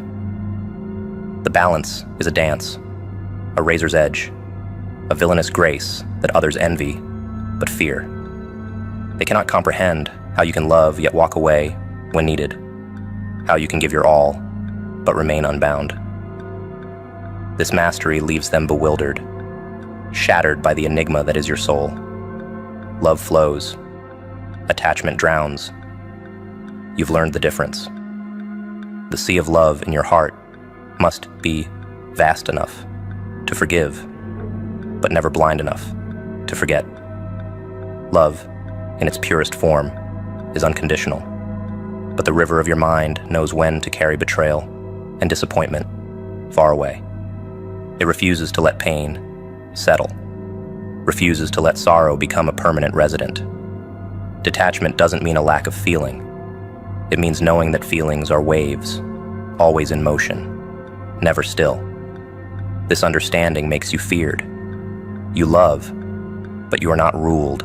The balance is a dance, a razor's edge, a villainous grace that others envy but fear. They cannot comprehend how you can love yet walk away when needed, how you can give your all but remain unbound. This mastery leaves them bewildered, shattered by the enigma that is your soul. Love flows, attachment drowns. You've learned the difference. The sea of love in your heart must be vast enough to forgive, but never blind enough to forget. Love, in its purest form, is unconditional, but the river of your mind knows when to carry betrayal and disappointment far away. It refuses to let pain settle, refuses to let sorrow become a permanent resident. Detachment doesn't mean a lack of feeling. It means knowing that feelings are waves, always in motion, never still. This understanding makes you feared. You love, but you are not ruled.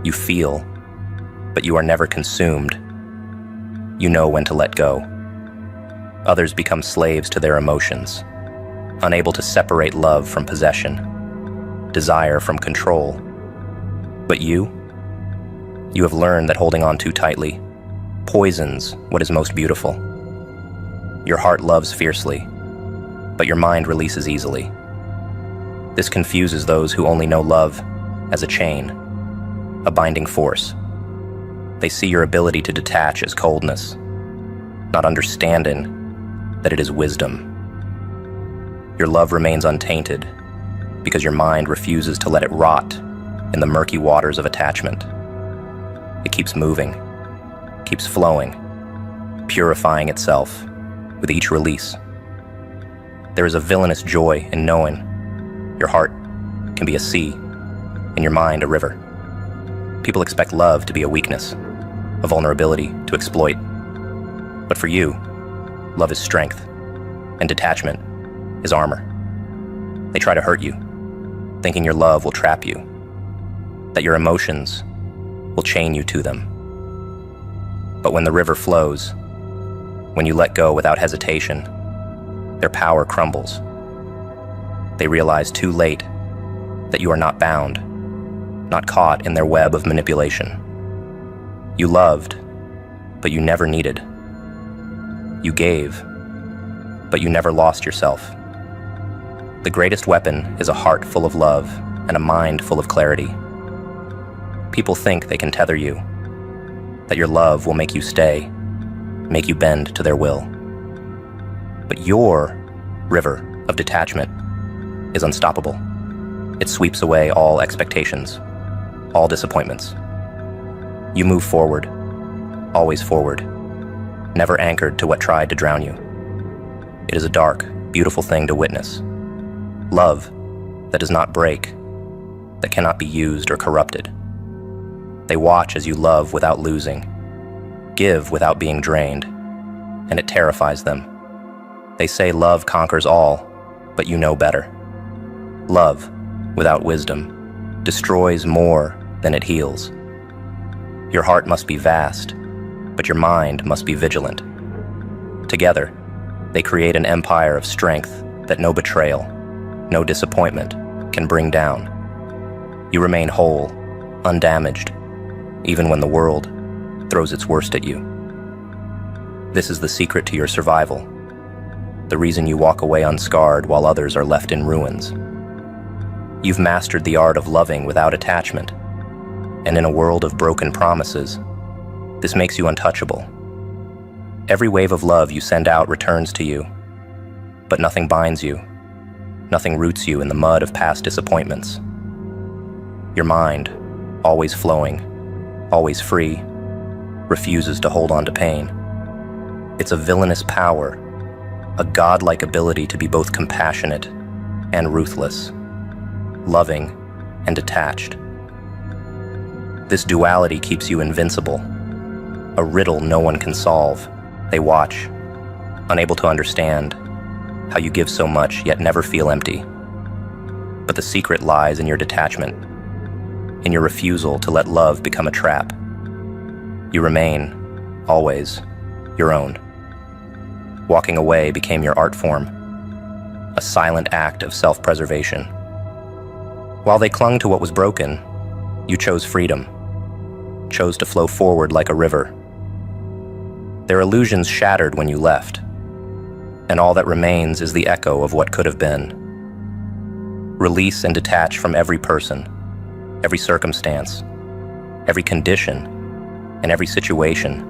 You feel, but you are never consumed. You know when to let go. Others become slaves to their emotions. unable to separate love from possession, desire from control. But you have learned that holding on too tightly poisons what is most beautiful. Your heart loves fiercely, but your mind releases easily. This confuses those who only know love as a chain, a binding force. They see your ability to detach as coldness, not understanding that it is wisdom. Your love remains untainted because your mind refuses to let it rot in the murky waters of attachment. It keeps moving, keeps flowing, purifying itself with each release. There is a villainous joy in knowing your heart can be a sea and your mind a river. People expect love to be a weakness, a vulnerability to exploit. But for you, love is strength, and detachment is armor. They try to hurt you, thinking your love will trap you, that your emotions will chain you to them. But when the river flows, when you let go without hesitation, their power crumbles. They realize too late that you are not bound, not caught in their web of manipulation. You loved, but you never needed. You gave, but you never lost yourself. The greatest weapon is a heart full of love and a mind full of clarity. People think they can tether you, that your love will make you stay, make you bend to their will. But your river of detachment is unstoppable. It sweeps away all expectations, all disappointments. You move forward, always forward, never anchored to what tried to drown you. It is a dark, beautiful thing to witness. Love that does not break, that cannot be used or corrupted. They watch as you love without losing, give without being drained, and it terrifies them. They say love conquers all, but you know better. Love, without wisdom, destroys more than it heals. Your heart must be vast, but your mind must be vigilant. Together, they create an empire of strength that no betrayal, no disappointment can bring down. You remain whole, undamaged, even when the world throws its worst at you. This is the secret to your survival, the reason you walk away unscarred while others are left in ruins. You've mastered the art of loving without attachment, and in a world of broken promises, this makes you untouchable. Every wave of love you send out returns to you, but nothing binds you, nothing roots you in the mud of past disappointments. Your mind, always flowing, always free, refuses to hold on to pain. It's a villainous power, a godlike ability to be both compassionate and ruthless, loving and detached. This duality keeps you invincible, a riddle no one can solve. They watch, unable to understand how you give so much yet never feel empty. But the secret lies in your detachment, in your refusal to let love become a trap. You remain, always, your own. Walking away became your art form, a silent act of self-preservation. While they clung to what was broken, you chose freedom, chose to flow forward like a river. Their illusions shattered when you left, and all that remains is the echo of what could have been. Release and detach from every person, every circumstance, every condition, and every situation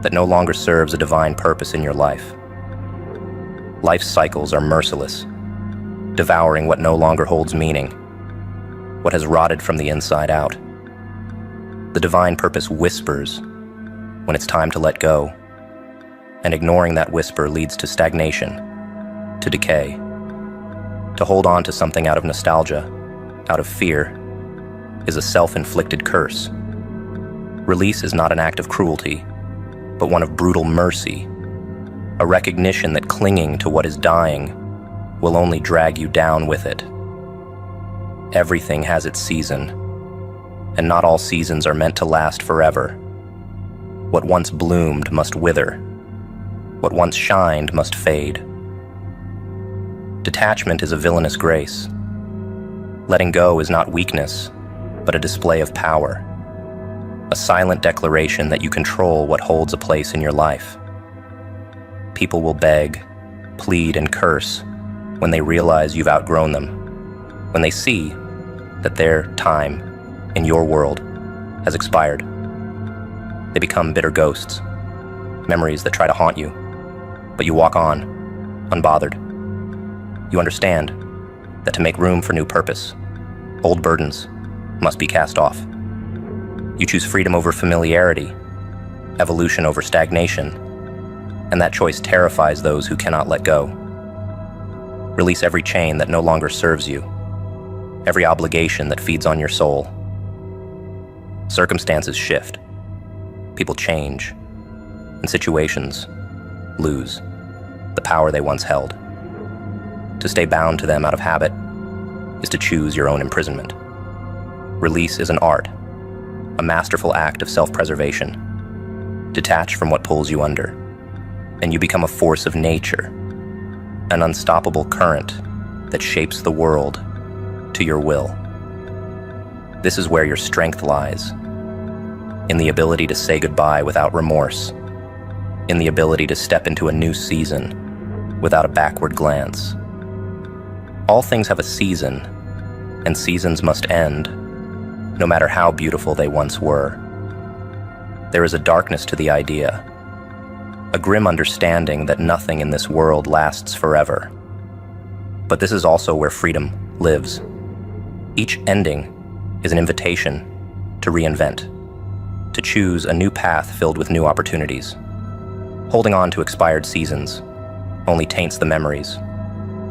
that no longer serves a divine purpose in your life. Life's cycles are merciless, devouring what no longer holds meaning, what has rotted from the inside out. The divine purpose whispers when it's time to let go, and ignoring that whisper leads to stagnation, to decay. To hold on to something out of nostalgia, out of fear, is a self-inflicted curse. Release is not an act of cruelty, but one of brutal mercy, a recognition that clinging to what is dying will only drag you down with it. Everything has its season, and not all seasons are meant to last forever. What once bloomed must wither. What once shined must fade. Detachment is a villainous grace. Letting go is not weakness, but a display of power. A silent declaration that you control what holds a place in your life. People will beg, plead, and curse when they realize you've outgrown them, when they see that their time in your world has expired. They become bitter ghosts, memories that try to haunt you, but you walk on, unbothered. You understand that to make room for new purpose, old burdens must be cast off. You choose freedom over familiarity, evolution over stagnation, and that choice terrifies those who cannot let go. Release every chain that no longer serves you, every obligation that feeds on your soul. Circumstances shift, people change, and situations lose the power they once held. To stay bound to them out of habit is to choose your own imprisonment. Release is an art, a masterful act of self-preservation. Detach from what pulls you under, and you become a force of nature, an unstoppable current that shapes the world to your will. This is where your strength lies, in the ability to say goodbye without remorse, in the ability to step into a new season without a backward glance. All things have a season, and seasons must end, no matter how beautiful they once were. There is a darkness to the idea, a grim understanding that nothing in this world lasts forever. But this is also where freedom lives. Each ending is an invitation to reinvent, to choose a new path filled with new opportunities. Holding on to expired seasons only taints the memories,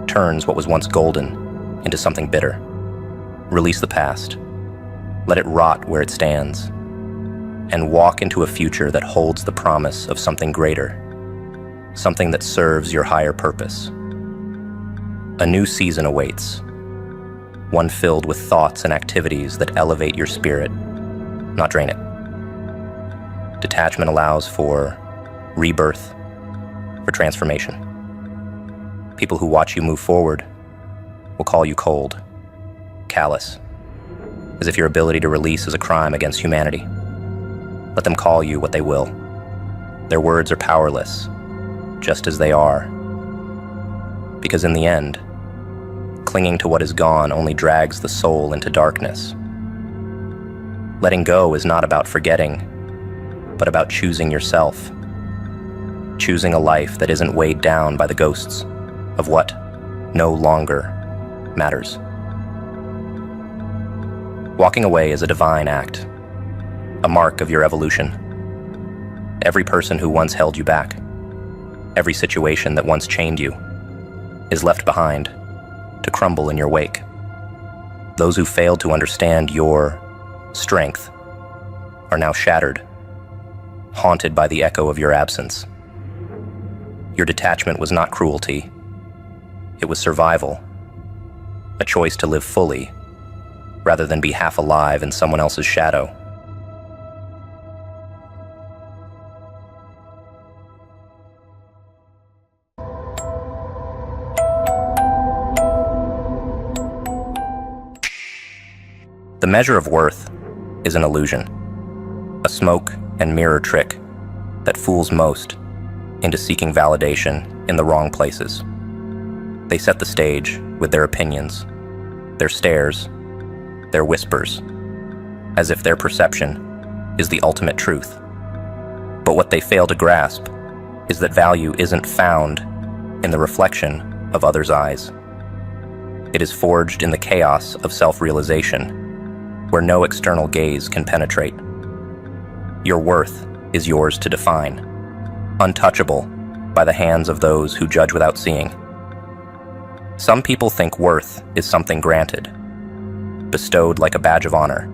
turns what was once golden into something bitter. Release the past, let it rot where it stands, and walk into a future that holds the promise of something greater, something that serves your higher purpose. A new season awaits, one filled with thoughts and activities that elevate your spirit, not drain it. Detachment allows for rebirth, for transformation. People who watch you move forward will call you cold, callous, as if your ability to release is a crime against humanity. Let them call you what they will. Their words are powerless, just as they are. Because in the end, clinging to what is gone only drags the soul into darkness. Letting go is not about forgetting, but about choosing yourself. Choosing a life that isn't weighed down by the ghosts of what no longer matters. Walking away is a divine act, a mark of your evolution. Every person who once held you back, every situation that once chained you, is left behind to crumble in your wake. Those who failed to understand your strength are now shattered, haunted by the echo of your absence. Your detachment was not cruelty. It was survival, a choice to live fully rather than be half alive in someone else's shadow. The measure of worth is an illusion, a smoke and mirror trick that fools most into seeking validation in the wrong places. They set the stage with their opinions, their stares, their whispers, as if their perception is the ultimate truth. But what they fail to grasp is that value isn't found in the reflection of others' eyes. It is forged in the chaos of self-realization, where no external gaze can penetrate. Your worth is yours to define, untouchable by the hands of those who judge without seeing. Some people think worth is something granted, bestowed like a badge of honor.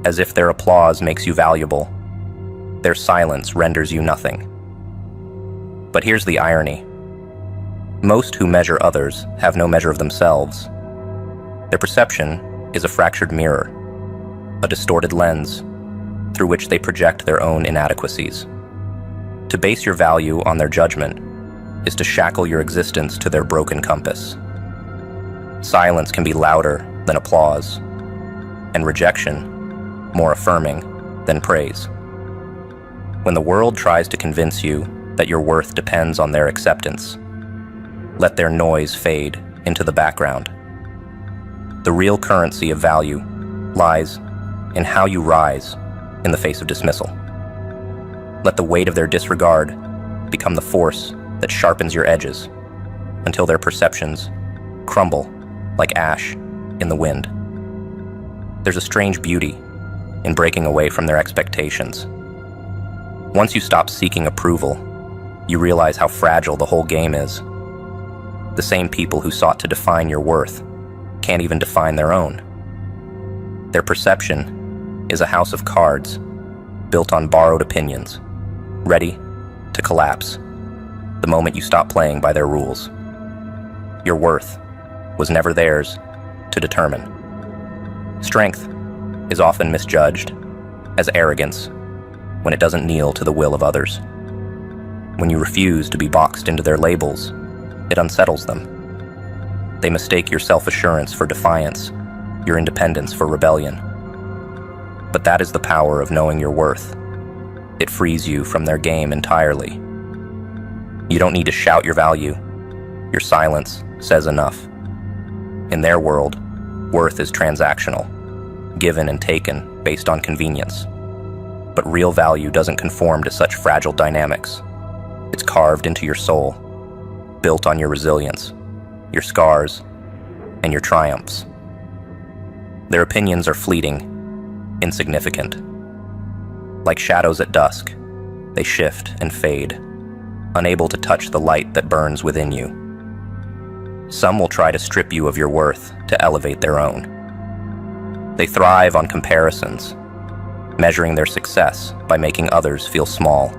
As if their applause makes you valuable, their silence renders you nothing. But here's the irony. Most who measure others have no measure of themselves. Their perception is a fractured mirror, a distorted lens through which they project their own inadequacies. To base your value on their judgment is to shackle your existence to their broken compass. Silence can be louder than applause, and rejection more affirming than praise. When the world tries to convince you that your worth depends on their acceptance, let their noise fade into the background. The real currency of value lies in how you rise in the face of dismissal. Let the weight of their disregard become the force that sharpens your edges until their perceptions crumble like ash in the wind. There's a strange beauty in breaking away from their expectations. Once you stop seeking approval, you realize how fragile the whole game is. The same people who sought to define your worth can't even define their own. Their perception is a house of cards built on borrowed opinions, ready to collapse the moment you stop playing by their rules. Your worth was never theirs to determine. Strength is often misjudged as arrogance when it doesn't kneel to the will of others. When you refuse to be boxed into their labels, it unsettles them. They mistake your self-assurance for defiance, your independence for rebellion. But that is the power of knowing your worth. It frees you from their game entirely. You don't need to shout your value. Your silence says enough. In their world, worth is transactional, given and taken based on convenience. But real value doesn't conform to such fragile dynamics. It's carved into your soul, built on your resilience, your scars, and your triumphs. Their opinions are fleeting, insignificant. Like shadows at dusk, they shift and fade, unable to touch the light that burns within you. Some will try to strip you of your worth to elevate their own. They thrive on comparisons, measuring their success by making others feel small.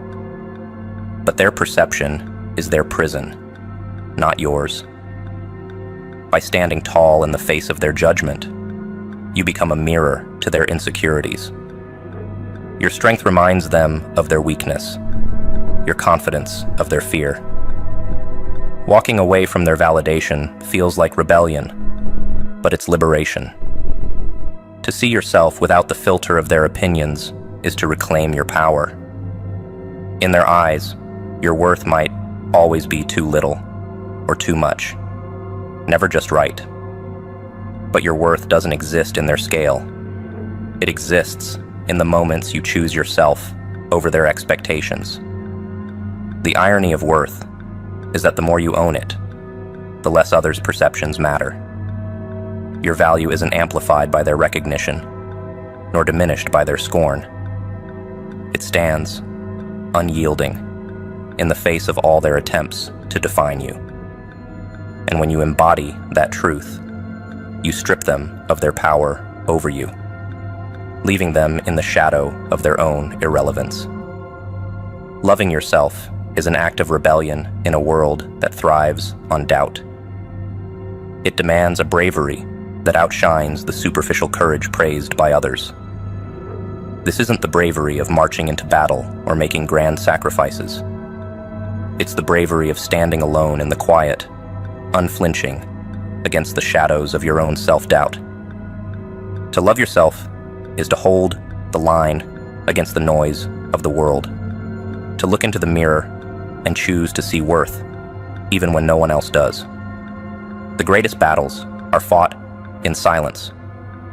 But their perception is their prison, not yours. By standing tall in the face of their judgment, you become a mirror to their insecurities. Your strength reminds them of their weakness, your confidence of their fear. Walking away from their validation feels like rebellion, but it's liberation. To see yourself without the filter of their opinions is to reclaim your power. In their eyes, your worth might always be too little or too much, never just right. But your worth doesn't exist in their scale. It exists in the moments you choose yourself over their expectations. The irony of worth is that the more you own it, the less others' perceptions matter. Your value isn't amplified by their recognition, nor diminished by their scorn. It stands, unyielding, in the face of all their attempts to define you. And when you embody that truth, you strip them of their power over you, leaving them in the shadow of their own irrelevance. Loving yourself is an act of rebellion in a world that thrives on doubt. It demands a bravery that outshines the superficial courage praised by others. This isn't the bravery of marching into battle or making grand sacrifices. It's the bravery of standing alone in the quiet, unflinching, against the shadows of your own self-doubt. To love yourself is to hold the line against the noise of the world, to look into the mirror and choose to see worth, even when no one else does. The greatest battles are fought in silence,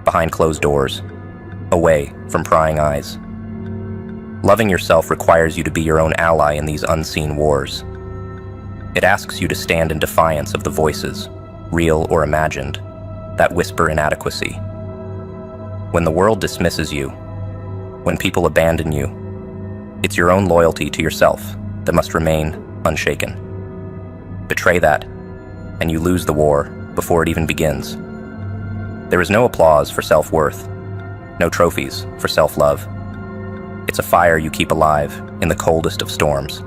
behind closed doors, away from prying eyes. Loving yourself requires you to be your own ally in these unseen wars. It asks you to stand in defiance of the voices, real or imagined, that whisper inadequacy. When the world dismisses you, when people abandon you, it's your own loyalty to yourself that must remain unshaken. Betray that, and you lose the war before it even begins. There is no applause for self-worth, no trophies for self-love. It's a fire you keep alive in the coldest of storms,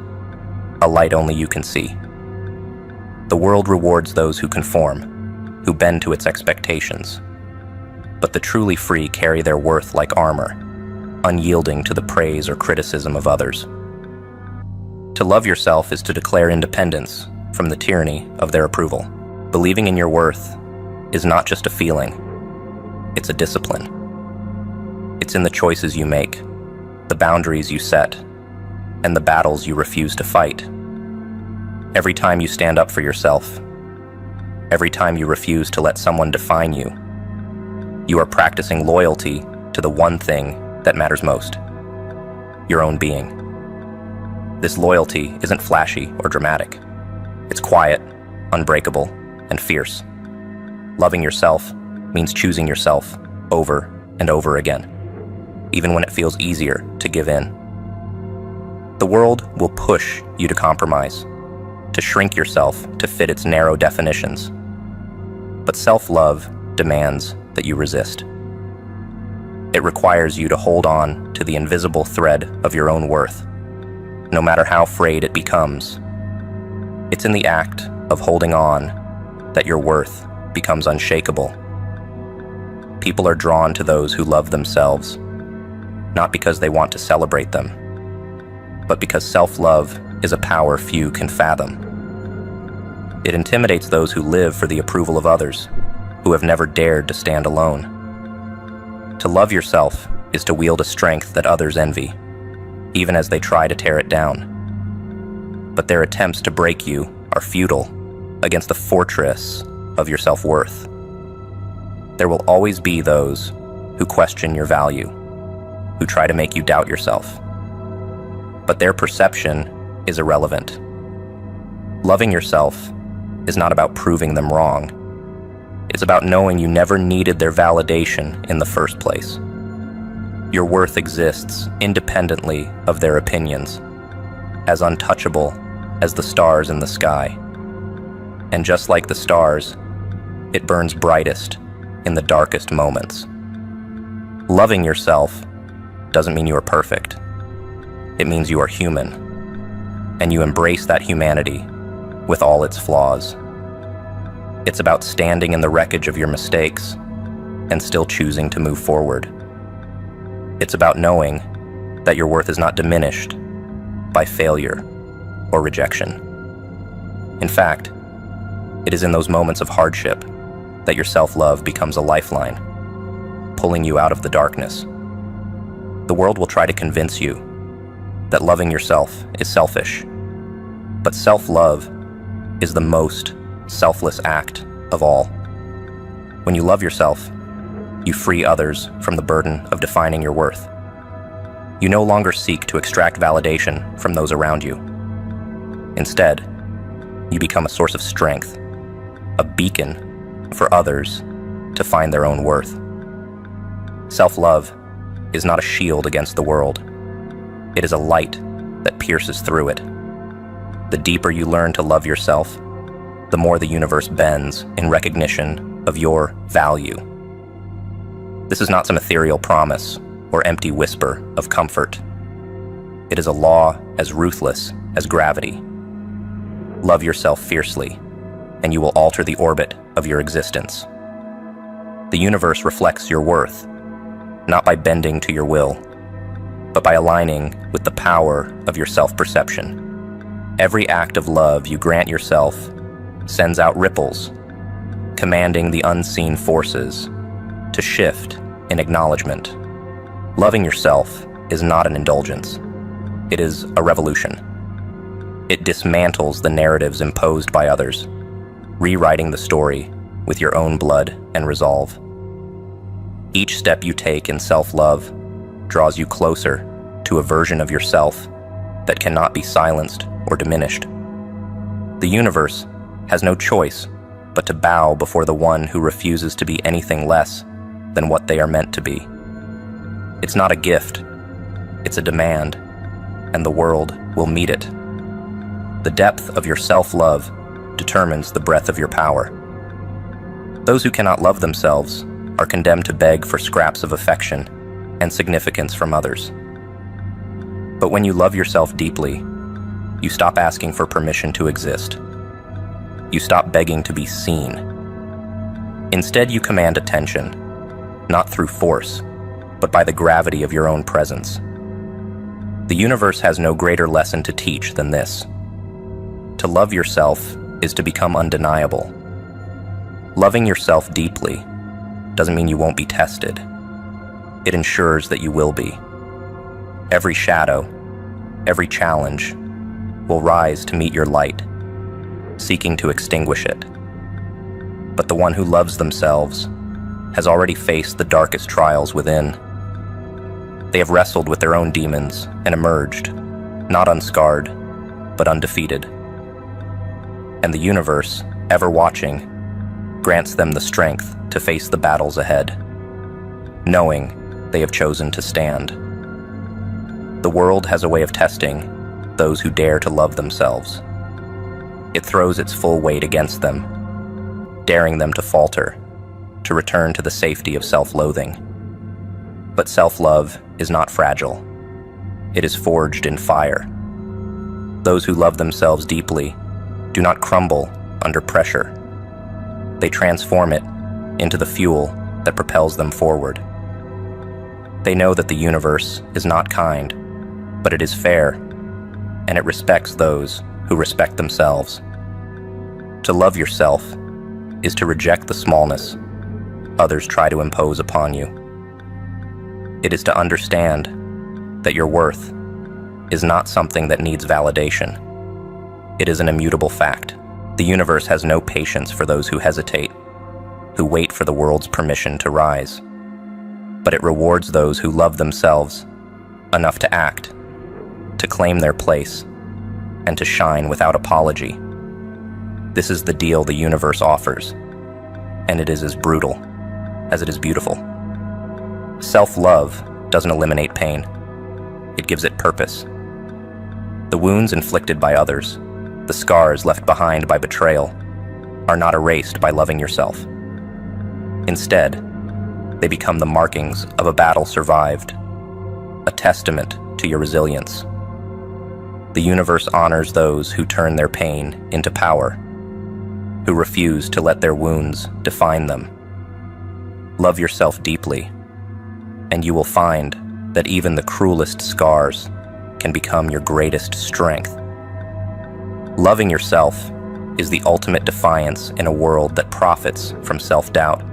a light only you can see. The world rewards those who conform, who bend to its expectations. But the truly free carry their worth like armor, unyielding to the praise or criticism of others. To love yourself is to declare independence from the tyranny of their approval. Believing in your worth is not just a feeling, it's a discipline. It's in the choices you make, the boundaries you set, and the battles you refuse to fight. Every time you stand up for yourself, every time you refuse to let someone define you, you are practicing loyalty to the one thing that matters most, your own being. This loyalty isn't flashy or dramatic. It's quiet, unbreakable, and fierce. Loving yourself means choosing yourself over and over again, even when it feels easier to give in. The world will push you to compromise, to shrink yourself to fit its narrow definitions. But self-love demands that you resist. It requires you to hold on to the invisible thread of your own worth, no matter how frayed it becomes. It's in the act of holding on that your worth becomes unshakable. People are drawn to those who love themselves, not because they want to celebrate them, but because self-love is a power few can fathom. It intimidates those who live for the approval of others, who have never dared to stand alone. To love yourself is to wield a strength that others envy, even as they try to tear it down. But their attempts to break you are futile against the fortress of your self-worth. There will always be those who question your value, who try to make you doubt yourself. But their perception is irrelevant. Loving yourself is not about proving them wrong. It's about knowing you never needed their validation in the first place. Your worth exists independently of their opinions, as untouchable as the stars in the sky. And just like the stars, it burns brightest in the darkest moments. Loving yourself doesn't mean you are perfect. It means you are human, and you embrace that humanity with all its flaws. It's about standing in the wreckage of your mistakes and still choosing to move forward. It's about knowing that your worth is not diminished by failure or rejection. In fact, it is in those moments of hardship that your self-love becomes a lifeline, pulling you out of the darkness. The world will try to convince you that loving yourself is selfish, but self-love is the most selfless act of all. When you love yourself, you free others from the burden of defining your worth. You no longer seek to extract validation from those around you. Instead, you become a source of strength, a beacon for others to find their own worth. Self-love is not a shield against the world. It is a light that pierces through it. The deeper you learn to love yourself, the more the universe bends in recognition of your value. This is not some ethereal promise or empty whisper of comfort. It is a law as ruthless as gravity. Love yourself fiercely, and you will alter the orbit of your existence. The universe reflects your worth, not by bending to your will, but by aligning with the power of your self-perception. Every act of love you grant yourself sends out ripples, commanding the unseen forces to shift in acknowledgement. Loving yourself is not an indulgence. It is a revolution. It dismantles the narratives imposed by others, rewriting the story with your own blood and resolve. Each step you take in self-love draws you closer to a version of yourself that cannot be silenced or diminished. The universe has no choice but to bow before the one who refuses to be anything less than what they are meant to be. It's not a gift, it's a demand, and the world will meet it. The depth of your self-love determines the breadth of your power. Those who cannot love themselves are condemned to beg for scraps of affection and significance from others. But when you love yourself deeply, you stop asking for permission to exist. You stop begging to be seen. Instead, you command attention, not through force, but by the gravity of your own presence. The universe has no greater lesson to teach than this. To love yourself is to become undeniable. Loving yourself deeply doesn't mean you won't be tested. It ensures that you will be. Every shadow, every challenge will rise to meet your light, seeking to extinguish it. But the one who loves themselves has already faced the darkest trials within. They have wrestled with their own demons and emerged, not unscarred, but undefeated. And the universe, ever watching, grants them the strength to face the battles ahead, knowing they have chosen to stand. The world has a way of testing those who dare to love themselves. It throws its full weight against them, daring them to falter, to return to the safety of self-loathing. But self-love is not fragile. It is forged in fire. Those who love themselves deeply do not crumble under pressure. They transform it into the fuel that propels them forward. They know that the universe is not kind, but it is fair, and it respects those who respect themselves. To love yourself is to reject the smallness others try to impose upon you. It is to understand that your worth is not something that needs validation. It is an immutable fact. The universe has no patience for those who hesitate, who wait for the world's permission to rise. But it rewards those who love themselves enough to act, to claim their place, and to shine without apology. This is the deal the universe offers, and it is as brutal as it is beautiful. Self-love doesn't eliminate pain. It gives it purpose. The wounds inflicted by others, the scars left behind by betrayal, are not erased by loving yourself. Instead, they become the markings of a battle survived, a testament to your resilience. The universe honors those who turn their pain into power, who refuse to let their wounds define them. Love yourself deeply, and you will find that even the cruelest scars can become your greatest strength. Loving yourself is the ultimate defiance in a world that profits from self-doubt.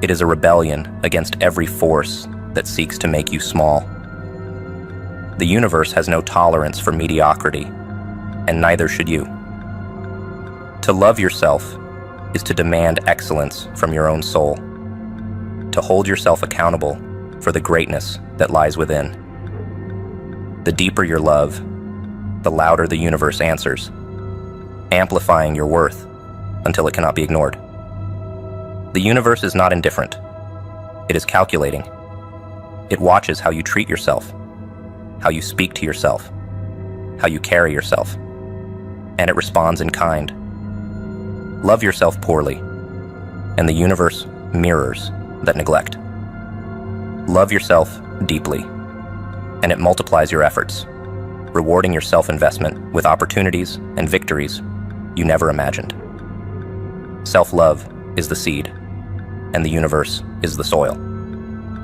It is a rebellion against every force that seeks to make you small. The universe has no tolerance for mediocrity, and neither should you. To love yourself is to demand excellence from your own soul, to hold yourself accountable for the greatness that lies within. The deeper your love, the louder the universe answers, amplifying your worth until it cannot be ignored. The universe is not indifferent. It is calculating. It watches how you treat yourself, how you speak to yourself, how you carry yourself, and it responds in kind. Love yourself poorly, and the universe mirrors that neglect. Love yourself deeply, and it multiplies your efforts, rewarding your self-investment with opportunities and victories you never imagined. Self-love is the seed, and the universe is the soil.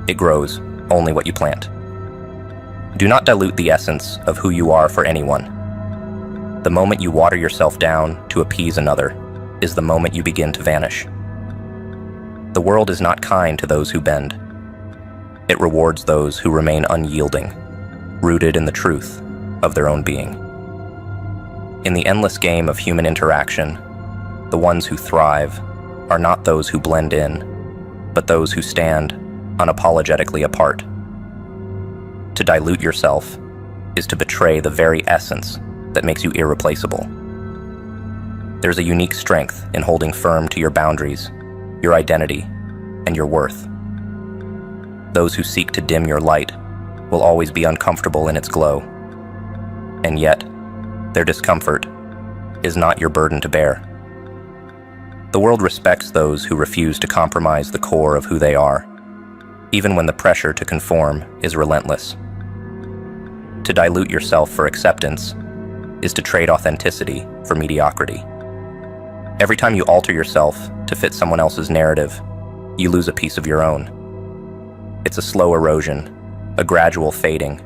It grows only what you plant. Do not dilute the essence of who you are for anyone. The moment you water yourself down to appease another is the moment you begin to vanish. The world is not kind to those who bend. It rewards those who remain unyielding, rooted in the truth of their own being. In the endless game of human interaction, the ones who thrive are not those who blend in, but those who stand unapologetically apart. To dilute yourself is to betray the very essence that makes you irreplaceable. There's a unique strength in holding firm to your boundaries, your identity, and your worth. Those who seek to dim your light will always be uncomfortable in its glow, and yet their discomfort is not your burden to bear. The world respects those who refuse to compromise the core of who they are, even when the pressure to conform is relentless. To dilute yourself for acceptance is to trade authenticity for mediocrity. Every time you alter yourself to fit someone else's narrative, you lose a piece of your own. It's a slow erosion, a gradual fading,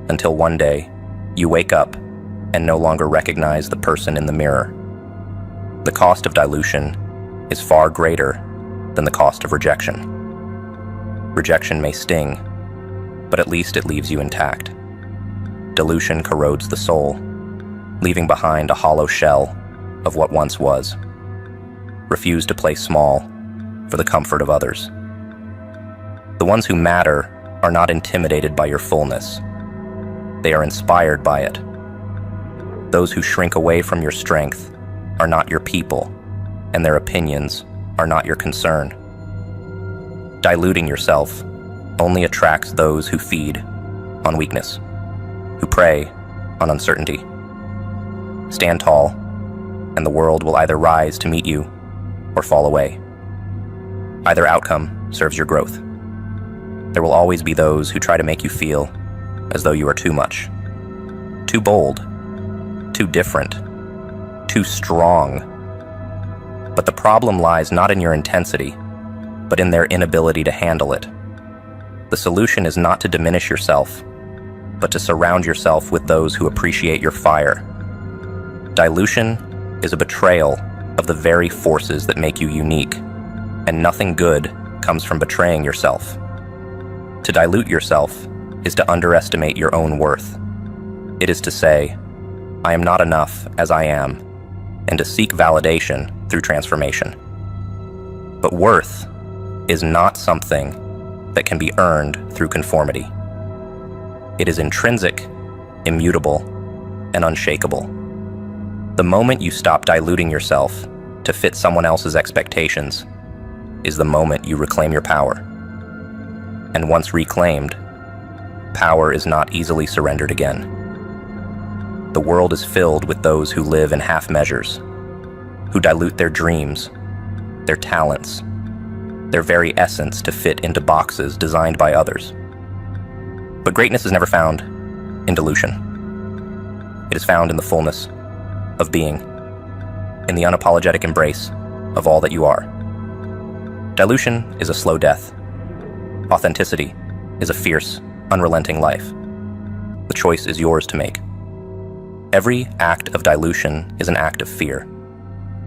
until one day you wake up and no longer recognize the person in the mirror. The cost of dilution is far greater than the cost of rejection. Rejection may sting, but at least it leaves you intact. Dilution corrodes the soul, leaving behind a hollow shell of what once was. Refuse to play small for the comfort of others. The ones who matter are not intimidated by your fullness. They are inspired by it. Those who shrink away from your strength are not your people, and their opinions are not your concern. Diluting yourself only attracts those who feed on weakness, who prey on uncertainty. Stand tall, and the world will either rise to meet you or fall away. Either outcome serves your growth. There will always be those who try to make you feel as though you are too much, too bold, too different, too strong. But the problem lies not in your intensity, but in their inability to handle it. The solution is not to diminish yourself, but to surround yourself with those who appreciate your fire. Dilution is a betrayal of the very forces that make you unique, and nothing good comes from betraying yourself. To dilute yourself is to underestimate your own worth. It is to say, I am not enough as I am, and to seek validation through transformation. But worth is not something that can be earned through conformity. It is intrinsic, immutable, and unshakable. The moment you stop diluting yourself to fit someone else's expectations is the moment you reclaim your power. And once reclaimed, power is not easily surrendered again. The world is filled with those who live in half measures, who dilute their dreams, their talents, their very essence to fit into boxes designed by others. But greatness is never found in dilution. It is found in the fullness of being, in the unapologetic embrace of all that you are. Dilution is a slow death. Authenticity is a fierce, unrelenting life. The choice is yours to make. Every act of dilution is an act of fear.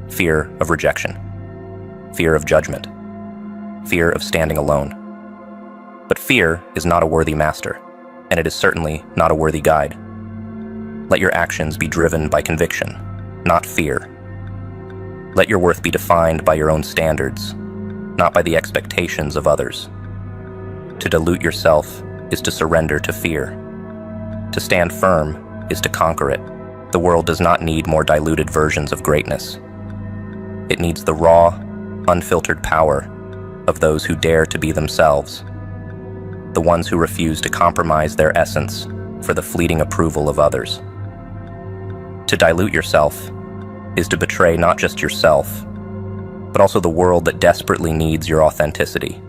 Fear of rejection. Fear of judgment. Fear of standing alone. But fear is not a worthy master, and it is certainly not a worthy guide. Let your actions be driven by conviction, not fear. Let your worth be defined by your own standards, not by the expectations of others. To dilute yourself is to surrender to fear. To stand firm is to conquer it. The world does not need more diluted versions of greatness. It needs the raw, unfiltered power of those who dare to be themselves, the ones who refuse to compromise their essence for the fleeting approval of others. To dilute yourself is to betray not just yourself, but also the world that desperately needs your authenticity.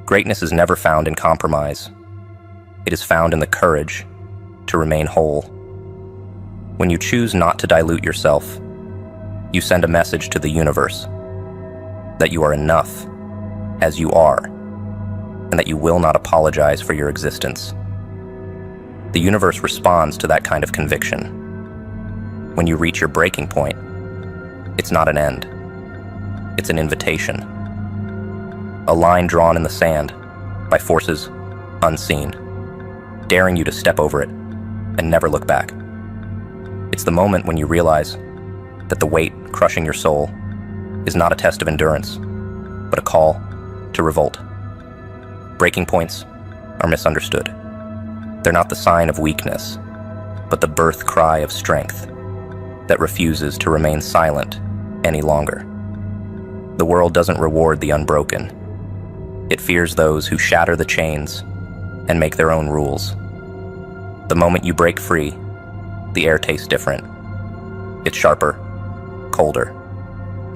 Greatness is never found in compromise. It is found in the courage to remain whole. When you choose not to dilute yourself, you send a message to the universe that you are enough as you are, and that you will not apologize for your existence. The universe responds to that kind of conviction. When you reach your breaking point, it's not an end. It's an invitation. A line drawn in the sand by forces unseen, daring you to step over it and never look back. It's the moment when you realize that the weight crushing your soul is not a test of endurance, but a call to revolt. Breaking points are misunderstood. They're not the sign of weakness, but the birth cry of strength that refuses to remain silent any longer. The world doesn't reward the unbroken. It fears those who shatter the chains and make their own rules. The moment you break free, the air tastes different. It's sharper, colder,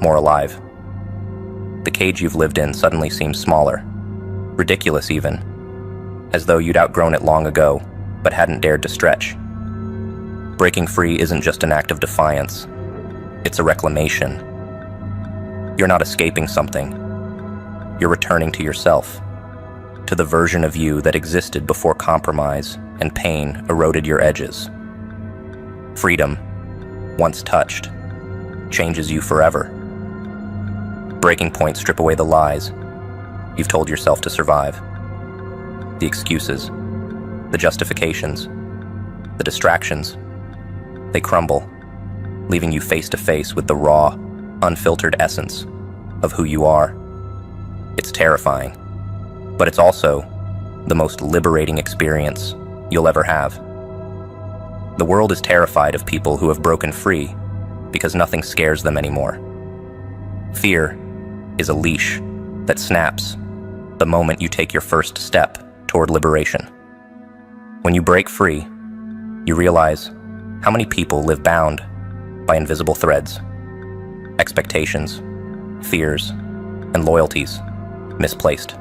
more alive. The cage you've lived in suddenly seems smaller, ridiculous even, as though you'd outgrown it long ago, but hadn't dared to stretch. Breaking free isn't just an act of defiance, it's a reclamation. You're not escaping something. You're returning to yourself, to the version of you that existed before compromise and pain eroded your edges. Freedom, once touched, changes you forever. Breaking points strip away the lies you've told yourself to survive. The excuses, the justifications, the distractions, they crumble, leaving you face to face with the raw, unfiltered essence of who you are. It's terrifying, but it's also the most liberating experience you'll ever have. The world is terrified of people who have broken free because nothing scares them anymore. Fear is a leash that snaps the moment you take your first step toward liberation. When you break free, you realize how many people live bound by invisible threads, expectations, fears, and loyalties misplaced.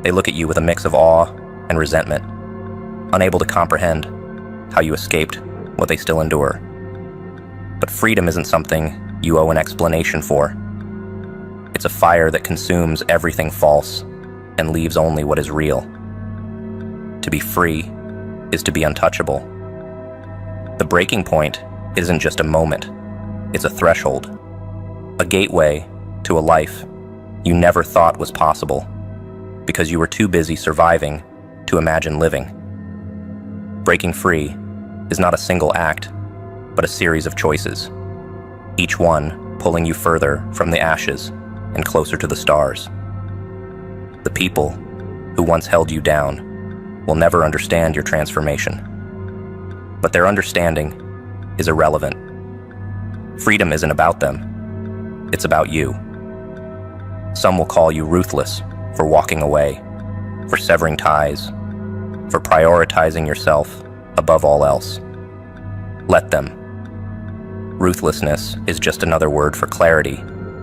They look at you with a mix of awe and resentment, unable to comprehend how you escaped what they still endure. But freedom isn't something you owe an explanation for. It's a fire that consumes everything false and leaves only what is real. To be free is to be untouchable. The breaking point isn't just a moment, it's a threshold, a gateway to a life you never thought was possible because you were too busy surviving to imagine living. Breaking free is not a single act, but a series of choices, each one pulling you further from the ashes and closer to the stars. The people who once held you down will never understand your transformation, but their understanding is irrelevant. Freedom isn't about them, it's about you. Some will call you ruthless for walking away, for severing ties, for prioritizing yourself above all else. Let them. Ruthlessness is just another word for clarity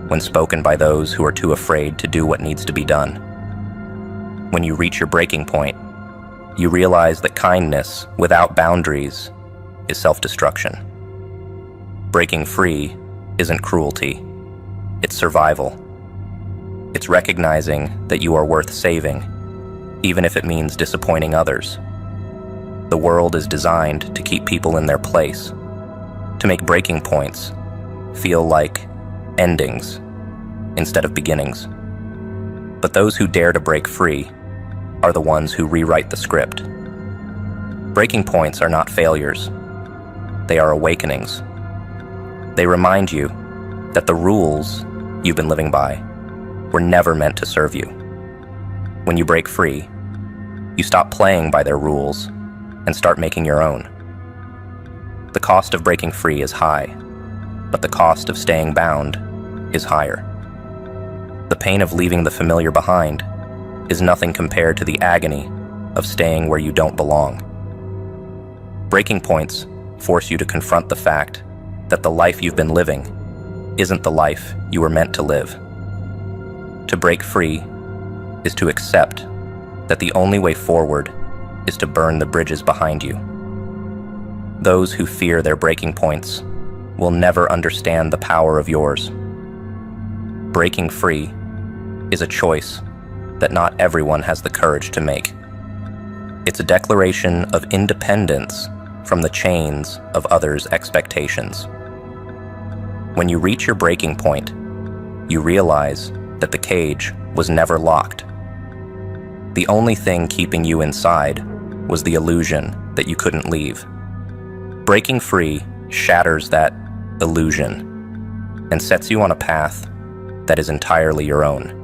when spoken by those who are too afraid to do what needs to be done. When you reach your breaking point, you realize that kindness without boundaries is self-destruction. Breaking free isn't cruelty, it's survival. It's recognizing that you are worth saving, even if it means disappointing others. The world is designed to keep people in their place, to make breaking points feel like endings instead of beginnings. But those who dare to break free are the ones who rewrite the script. Breaking points are not failures, they are awakenings. They remind you that the rules you've been living by were never meant to serve you. When you break free, you stop playing by their rules and start making your own. The cost of breaking free is high, but the cost of staying bound is higher. The pain of leaving the familiar behind is nothing compared to the agony of staying where you don't belong. Breaking points force you to confront the fact that the life you've been living isn't the life you were meant to live. To break free is to accept that the only way forward is to burn the bridges behind you. Those who fear their breaking points will never understand the power of yours. Breaking free is a choice that not everyone has the courage to make. It's a declaration of independence from the chains of others' expectations. When you reach your breaking point, you realize that the cage was never locked. The only thing keeping you inside was the illusion that you couldn't leave. Breaking free shatters that illusion and sets you on a path that is entirely your own.